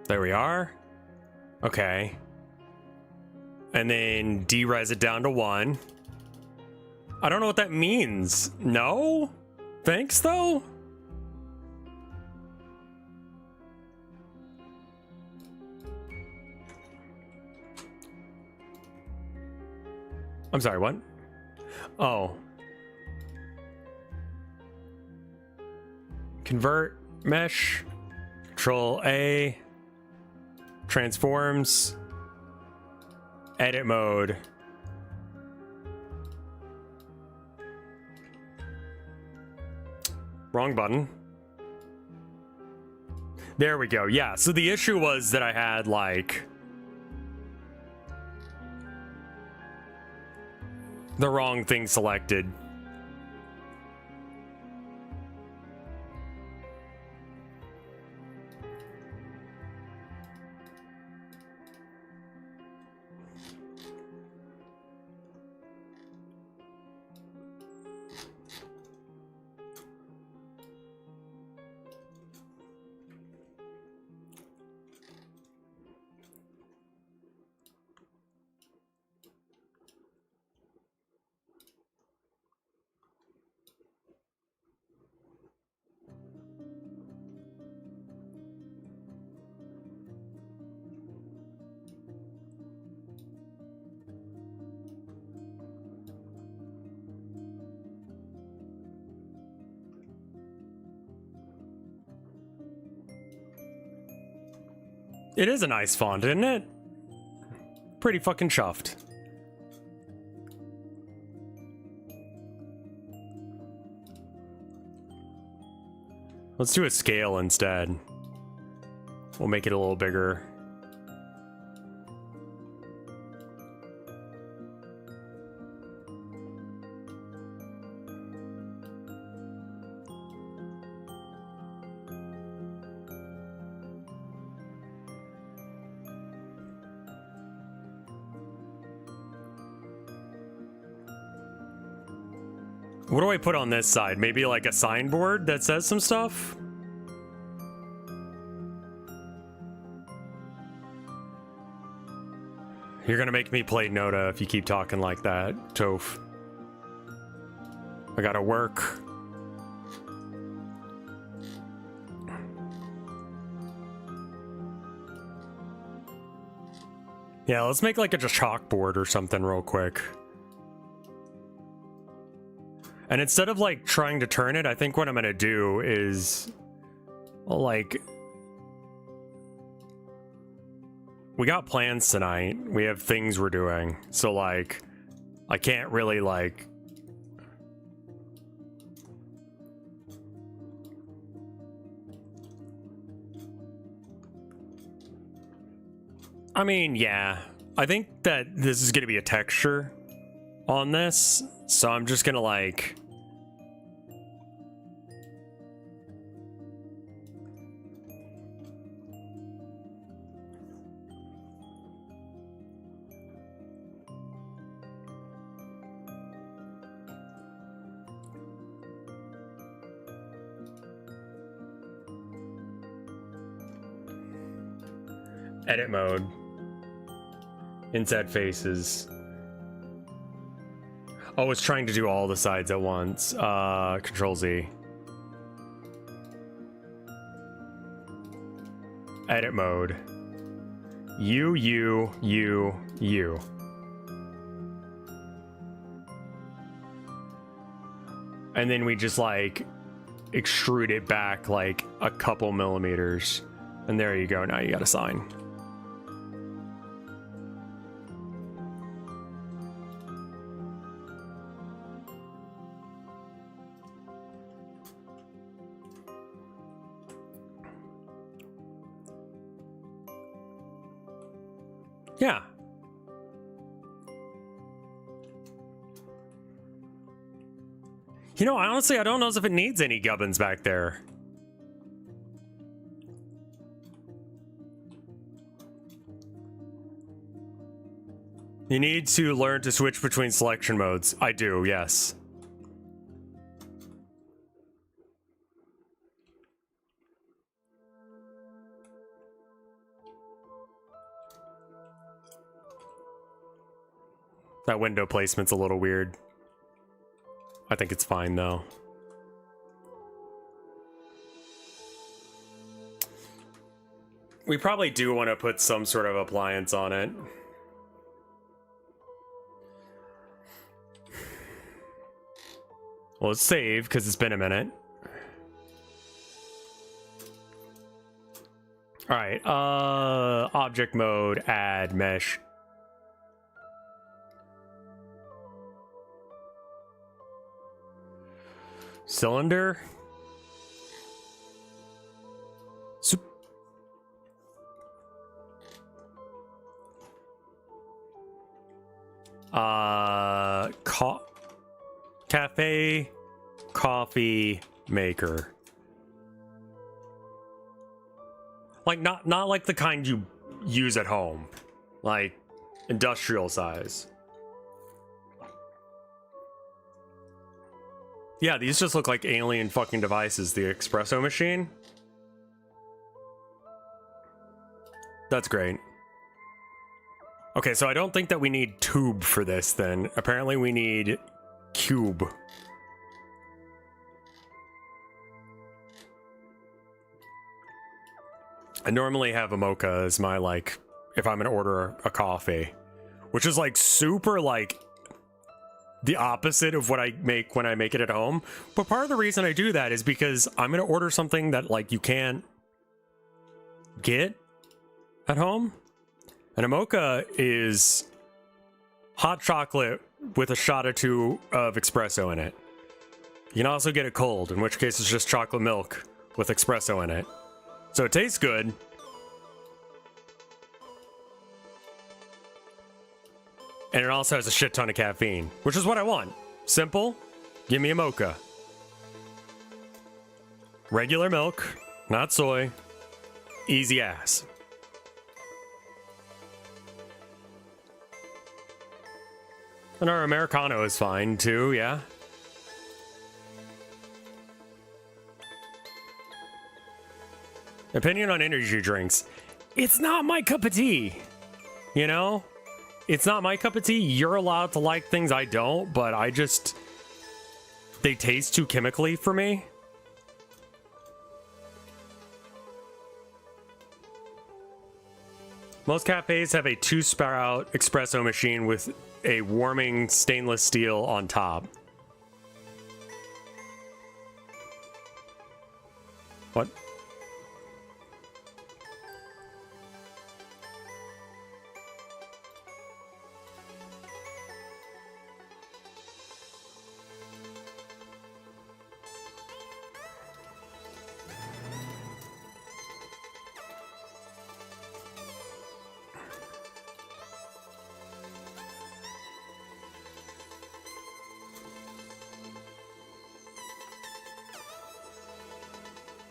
[SPEAKER 1] There we are. Okay. And then derez it down to 1. I don't know what that means. No? Thanks, though? I'm sorry, what? Oh. Convert, mesh, Control A, transforms, edit mode. Wrong button. There we go. Yeah, so the issue was that I had like the wrong thing selected. It is a nice font, isn't it? Pretty fucking chuffed. Let's do a scale instead. We'll make it a little bigger. What do I put on this side? Maybe like a signboard that says some stuff? You're gonna make me play Noda if you keep talking like that, Toph. I gotta work. Yeah, let's make like a chalkboard or something real quick. And instead of like trying to turn it, I think what I'm gonna do is like, we got plans tonight. We have things we're doing. So like, I can't really like, I mean, yeah, I think that this is gonna be a texture on this. So I'm just gonna like, edit mode, inset faces. Oh, it's trying to do all the sides at once. Control Z. Edit mode. U. And then we just like extrude it back like a couple millimeters. And there you go. Now you got a sign. Yeah. You know, honestly, I don't know if it needs any gubbins back there. You need to learn to switch between selection modes. I do, yes. That window placement's a little weird. I think it's fine, though. We probably do want to put some sort of appliance on it. Well, let's save, because it's been a minute. Alright, object mode, add mesh. Cylinder. Cafe coffee maker. Like not like the kind you use at home. Like industrial size. Yeah, these just look like alien fucking devices. The espresso machine. That's great. Okay, so I don't think that we need tube for this then. Apparently we need cube. I normally have a mocha as my, like, if I'm gonna order a coffee. Which is, like, super, like, the opposite of what I make when I make it at home. But part of the reason I do that is because I'm gonna order something that, like, you can't get at home. And a mocha is hot chocolate with a shot or two of espresso in it. You can also get it cold, in which case it's just chocolate milk with espresso in it. So it tastes good. And it also has a shit ton of caffeine, which is what I want. Simple, give me a mocha. Regular milk, not soy. Easy ass. And our Americano is fine too, yeah. Opinion on energy drinks. It's not my cup of tea. You know? It's not my cup of tea. You're allowed to like things I don't, but I just... they taste too chemically for me. Most cafes have a 2-spout espresso machine with a warming stainless steel on top. What?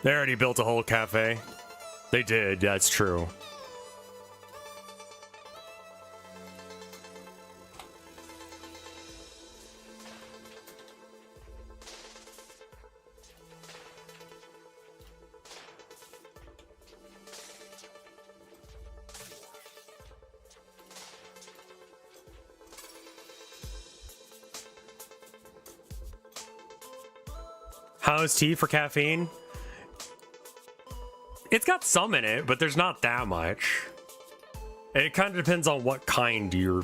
[SPEAKER 1] They already built a whole cafe. They did, that's true. How's tea for caffeine? It's got some in it, but there's not that much. It kind of depends on what kind you're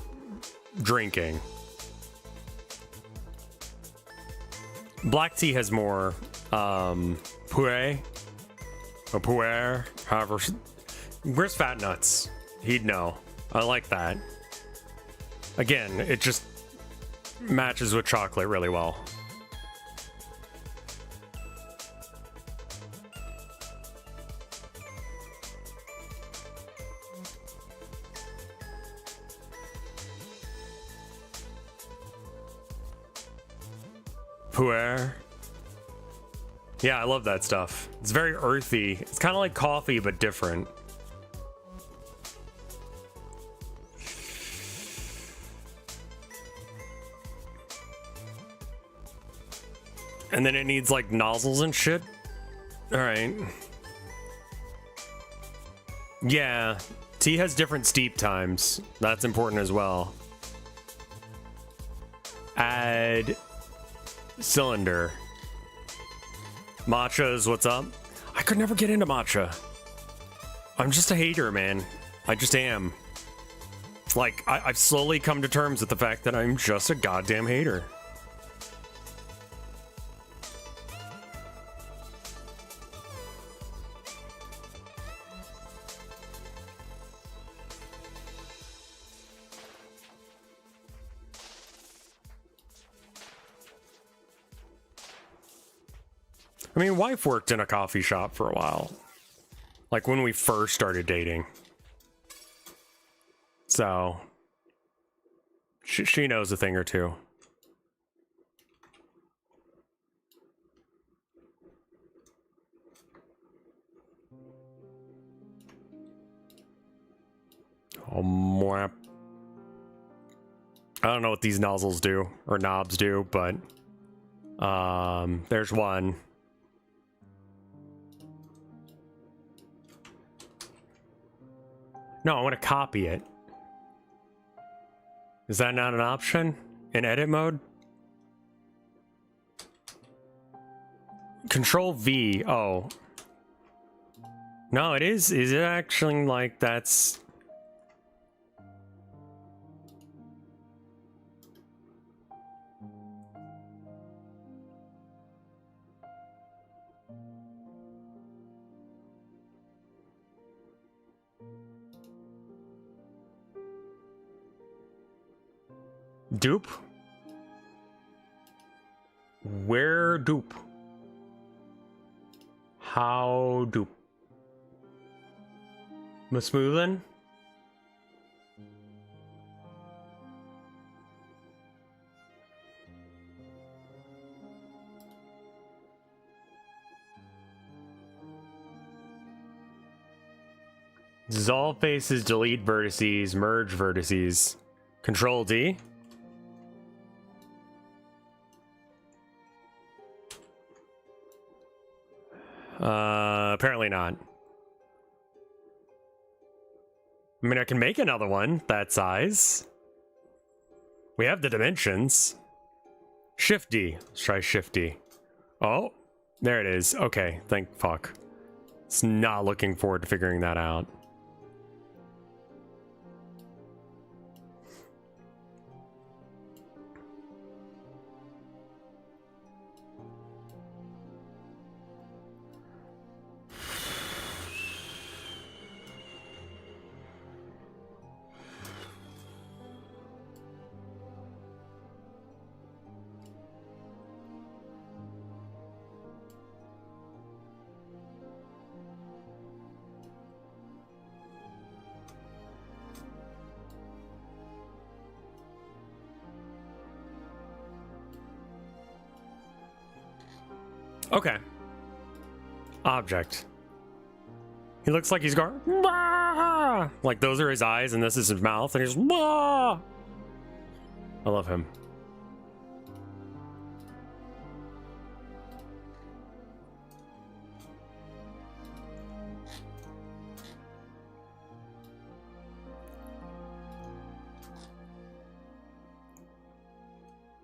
[SPEAKER 1] drinking. Black tea has more puer or puer, however. Where's Fat Nuts? He'd know. I like that. Again, it just matches with chocolate really well. puer. Yeah, I love that stuff. It's very earthy. It's kind of like coffee, but different. And then it needs like nozzles and shit. All right. Yeah, tea has different steep times. That's important as well. Add cylinder. Matchas, what's up? I could never get into matcha. I'm just a hater, man. I just am. Like, I've slowly come to terms with the fact that I'm just a goddamn hater. I mean, wife worked in a coffee shop for a while. Like when we first started dating. So, she knows a thing or two. Oh, mwah. I don't know what these nozzles do, or knobs do, but there's one. No, I want to copy it. Is that not an option in edit mode? Control V. Oh. No, it is. Is it actually like that's... Dupe? Where dupe? How dupe? Smoothen? Dissolve faces, delete vertices, merge vertices. Control D? Apparently not. I mean, I can make another one that size. We have the dimensions. Shift D. Let's try Shift D. Oh, there it is. Okay, thank fuck. It's not looking forward to figuring that out. Okay. Object. He looks like he's going, "Bah!" Like those are his eyes and this is his mouth and he's, "Bah!" I love him.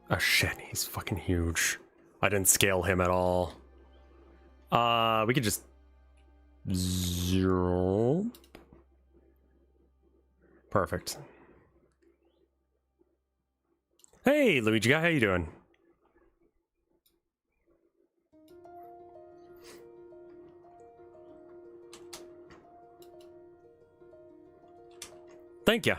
[SPEAKER 1] Oh shit, he's fucking huge. I didn't scale him at all. We could just zero. Perfect. Hey, Luigi guy, how you doing? Thank you.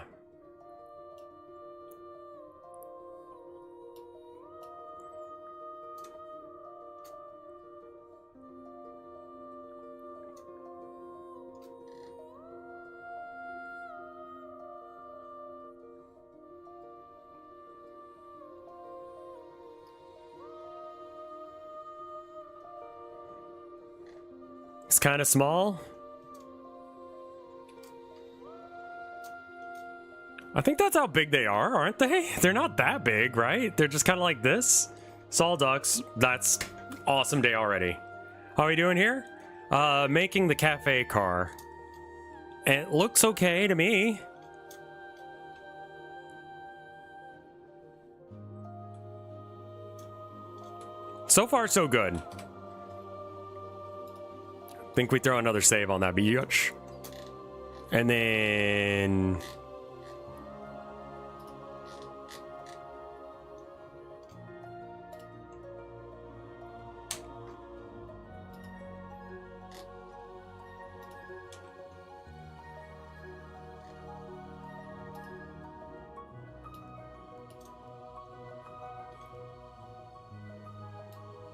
[SPEAKER 1] It's kind of small. I think that's how big they are, aren't they? They're not that big, right? They're just kind of like this. Saw ducks. That's awesome day already. How are we doing here? Making the cafe car. It looks okay to me. So far, so good. Think we throw another save on that bitch. And then...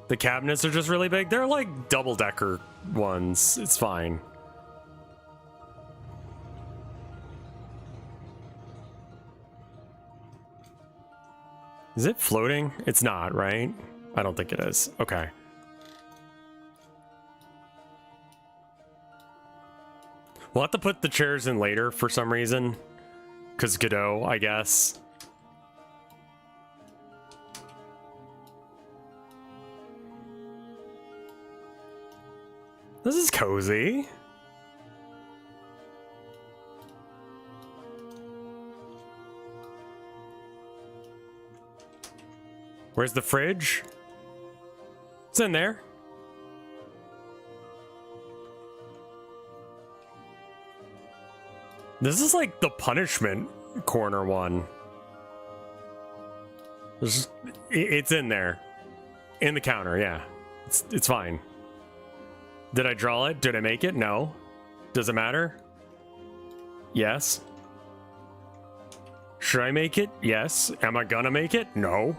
[SPEAKER 1] the cabinets are just really big. They're like double-decker ones. It's fine. Is it floating? It's not, right? I don't think it is. Okay. We'll have to put the chairs in later for some reason. Because Godot, I guess. This is cozy. Where's the fridge? It's in there. This is like the punishment corner one. It's in there. In the counter, yeah. It's fine. Did I draw it? Did I make it? No. Does it matter? Yes. Should I make it? Yes. Am I gonna make it? No.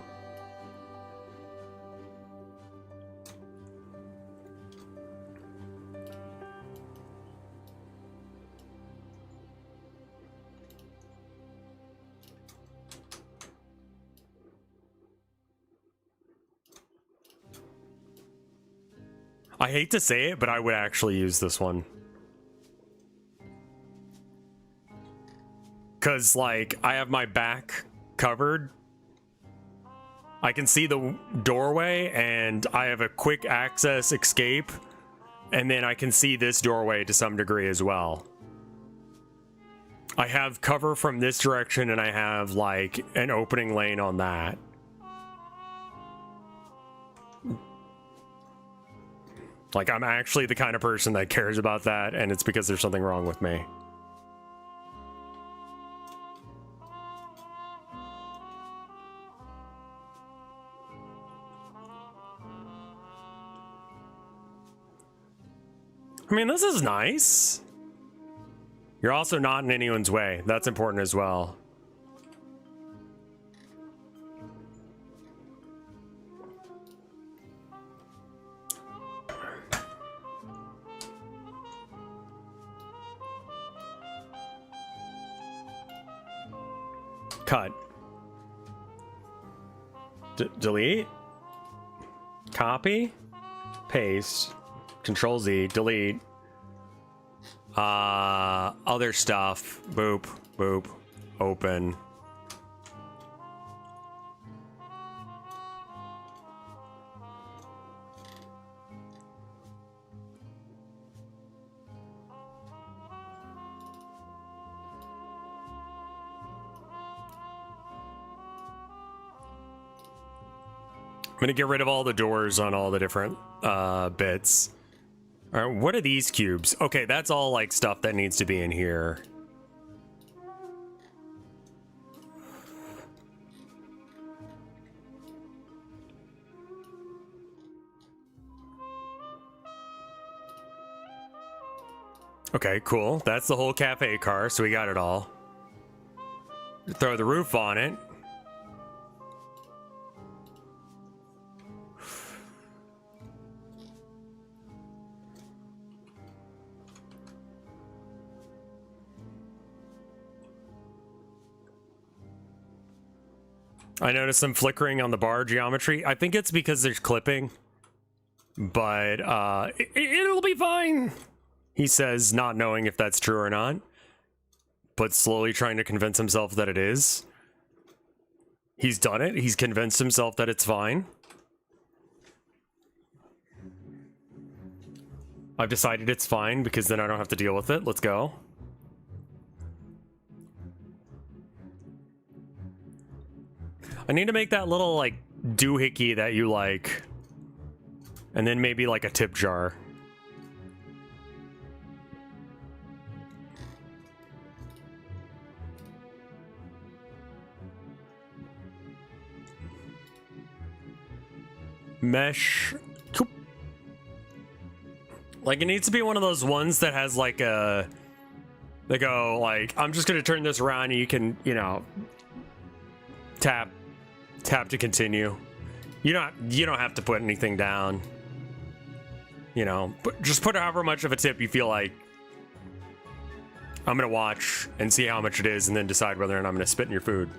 [SPEAKER 1] I hate to say it, but I would actually use this one. Because, like, I have my back covered. I can see the doorway, and I have a quick access escape. And then I can see this doorway to some degree as well. I have cover from this direction, and I have, like, an opening lane on that. Like, I'm actually the kind of person that cares about that, and it's because there's something wrong with me. I mean, this is nice. You're also not in anyone's way. That's important as well. Cut. Delete. Copy. Paste. Control Z. Delete. Other stuff. Boop. Boop. Open. I'm gonna get rid of all the doors on all the different bits. All right, what are these cubes? Okay, that's all like stuff that needs to be in here. Okay, cool. That's the whole cafe car, so we got it all. Throw the roof on it. I noticed some flickering on the bar geometry. I think it's because there's clipping. but it'll be fine, he says, not knowing if that's true or not, but slowly trying to convince himself that it is. He's done it. He's convinced himself that it's fine. I've decided it's fine because then I don't have to deal with it. Let's go. I need to make that little, like, doohickey that you like. And then maybe, like, a tip jar. Mesh. Like, it needs to be one of those ones that has, like, a... They go, like, I'm just gonna turn this around and you can, you know... Tap to continue. You don't have to put anything down. You know, but just put however much of a tip you feel like. I'm gonna watch and see how much it is and then decide whether or not I'm gonna spit in your food.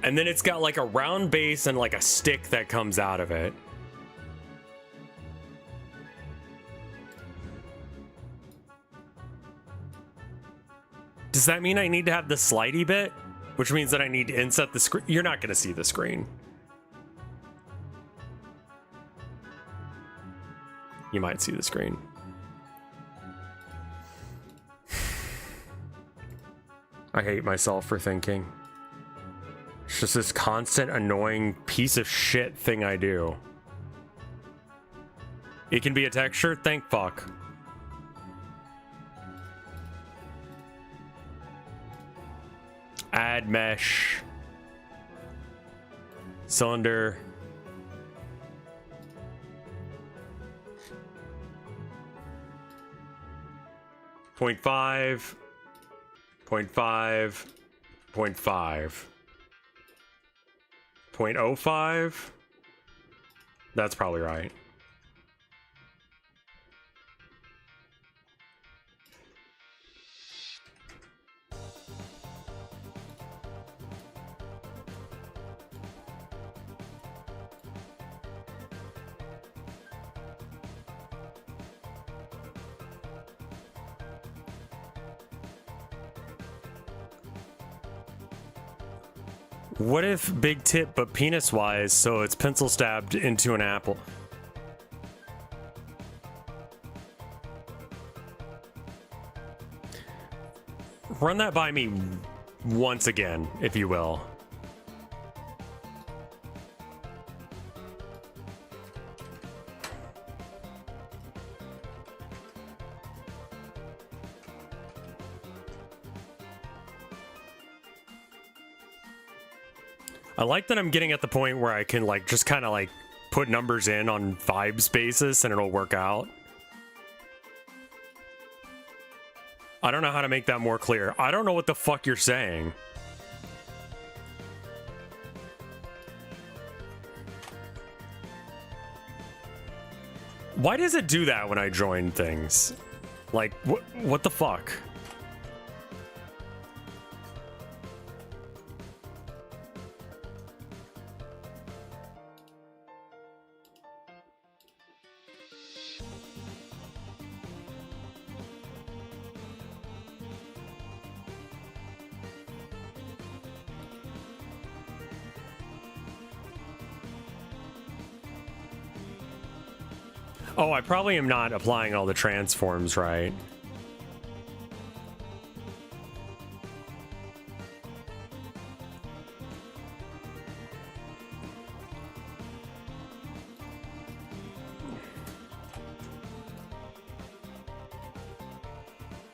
[SPEAKER 1] And then it's got like a round base and like a stick that comes out of it. Does that mean I need to have the slidey bit? Which means that I need to inset the screen. You're not going to see the screen. You might see the screen. I hate myself for thinking. It's just this constant annoying piece of shit thing I do. It can be a texture? Thank fuck. Add mesh. Cylinder. Point 5. 0.5. 0.5. 0.05? That's probably right. What if big tip but penis wise, so it's pencil stabbed into an apple? Run that by me once again, if you will. I like that I'm getting at the point where I can like just kind of like put numbers in on vibes basis and it'll work out. I don't know how to make that more clear. I don't know what the fuck you're saying. Why does it do that when I join things? Like, what the fuck? Oh, I probably am not applying all the transforms right.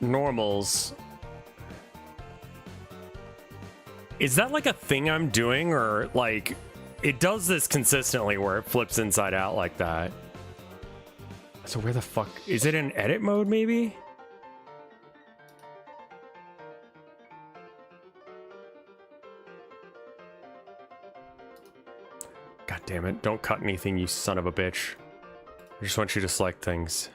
[SPEAKER 1] Normals. Is that like a thing I'm doing, or like it does this consistently where it flips inside out like that? So where the fuck is it in edit mode maybe? God damn damn it. Don't cut anything, you son of a bitch. I just want you to select things.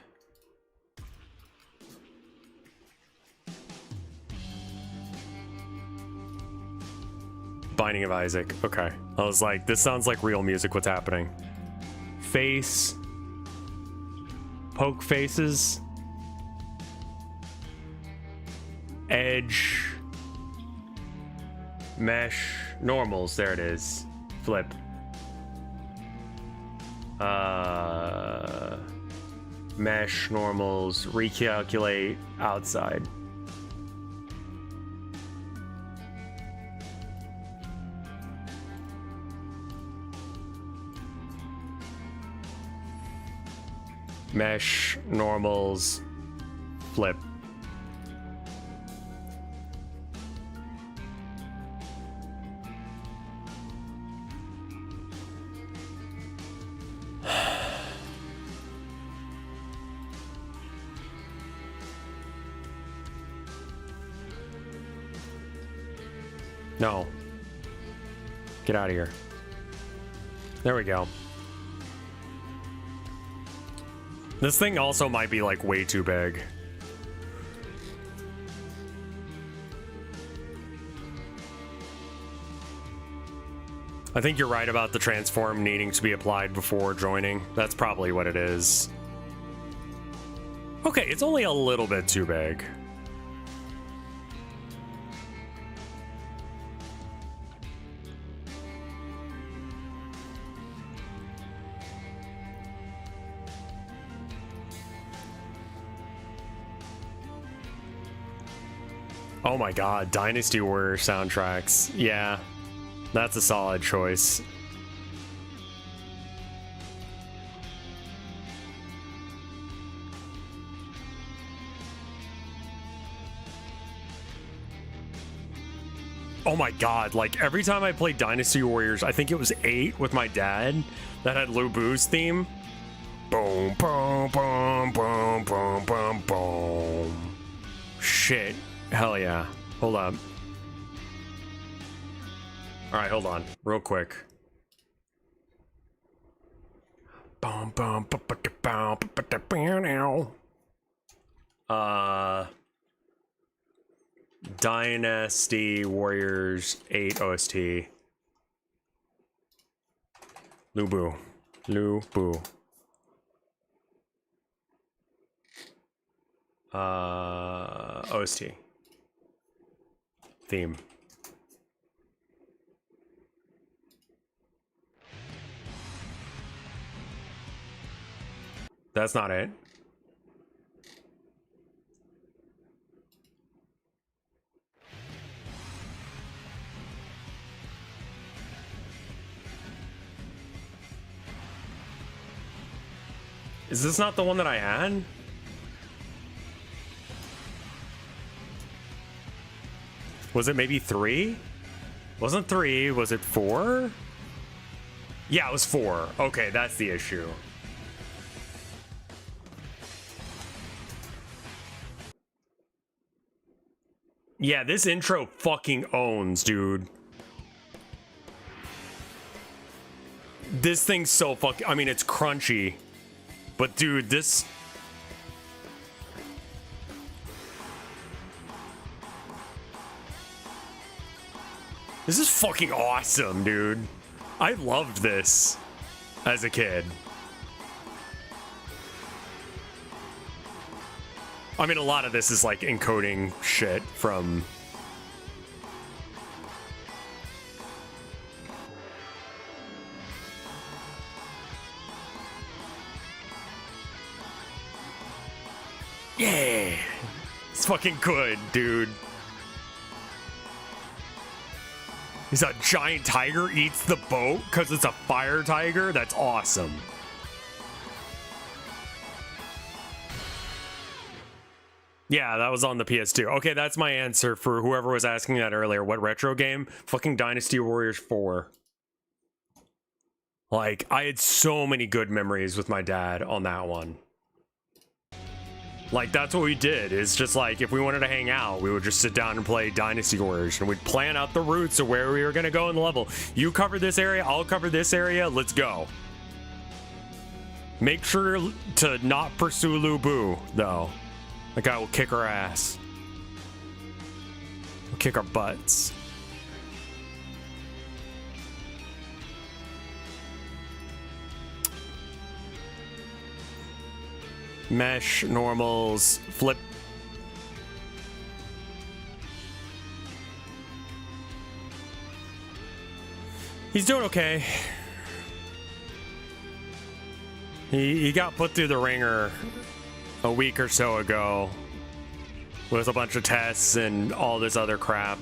[SPEAKER 1] Binding of Isaac. Okay. I was like, this sounds like real music. What's happening? Face. Poke faces. Edge. Mesh. Normals. There it is. Flip. Mesh. Normals. Recalculate. Outside. Mesh, normals, flip. No. Get out of here. There we go. This thing also might be like way too big. I think you're right about the transform needing to be applied before joining. That's probably what it is. Okay, it's only a little bit too big. Oh my god, Dynasty Warrior soundtracks. Yeah, that's a solid choice. Oh my god, like every time I played Dynasty Warriors, I think it was 8 with my dad that had Lu Bu's theme. Boom, boom, boom, boom, boom, boom, boom. Shit. Hell yeah. Hold up. Alright, hold on. Real quick. Dynasty Warriors 8 OST. Lu Bu. Lu Bu. OST. Theme. That's not it. Is this not the one that I had? Was it maybe 3? Wasn't 3, was it 4? Yeah, it was 4. Okay, that's the issue. Yeah, this intro fucking owns, dude. This thing's so fucking... I mean, it's crunchy. But dude, this... This is fucking awesome, dude. I loved this as a kid. I mean, a lot of this is like encoding shit from... Yeah! It's fucking good, dude. Is a giant tiger eats the boat because it's a fire tiger? That's awesome. Yeah, that was on the PS2. Okay, that's my answer for whoever was asking that earlier. What retro game? Fucking Dynasty Warriors 4. Like, I had so many good memories with my dad on that one. Like, that's what we did. It's just like, if we wanted to hang out, we would just sit down and play Dynasty Warriors, and we'd plan out the routes of where we were going to go in the level. You cover this area, I'll cover this area, let's go. Make sure to not pursue Lubu, though. That guy will kick our ass. He'll kick our butts. Mesh, normals, flip. He's doing okay. He got put through the ringer a week or so ago with a bunch of tests and all this other crap.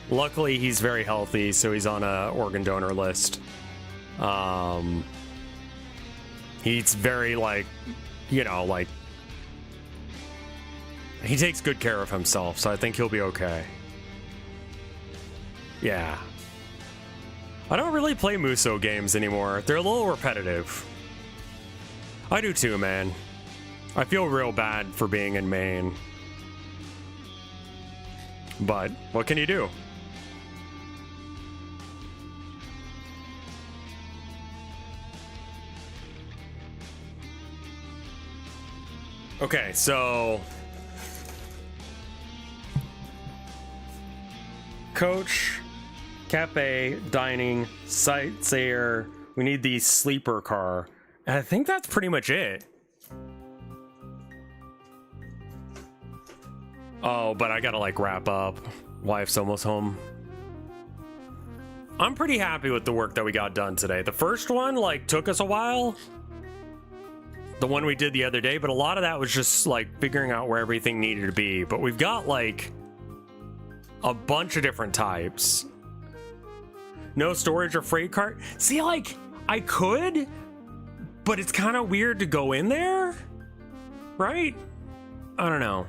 [SPEAKER 1] Luckily, he's very healthy, so he's on a organ donor list. He's very, like, you know, like, he takes good care of himself, so I think he'll be okay. Yeah. I don't really play Muso games anymore. They're a little repetitive. I do too, man. I feel real bad for being in Maine. But what can you do? Okay, so coach, cafe, dining, sightseer. We need the sleeper car. And I think that's pretty much it. Oh, but I gotta like wrap up. Wife's almost home. I'm pretty happy with the work that we got done today. The first one like took us a while. The one we did the other day, but a lot of that was just like figuring out where everything needed to be. But we've got like a bunch of different types. No storage or freight cart. See, like I could, but it's kind of weird to go in there, right? I don't know.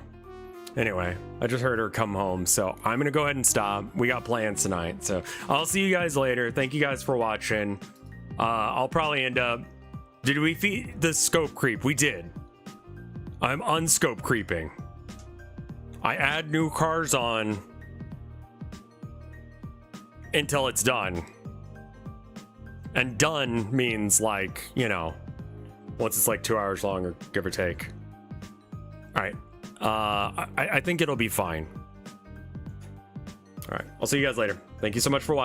[SPEAKER 1] Anyway, I just heard her come home, so I'm gonna go ahead and stop. We got plans tonight, so I'll see you guys later. Thank you guys for watching. I'll probably end up. Did we feed the scope creep? We did. I'm unscope creeping. I add new cars on until it's done. And done means like, you know, once it's like 2 hours long or give or take. All right. I think it'll be fine. All right. I'll see you guys later. Thank you so much for watching.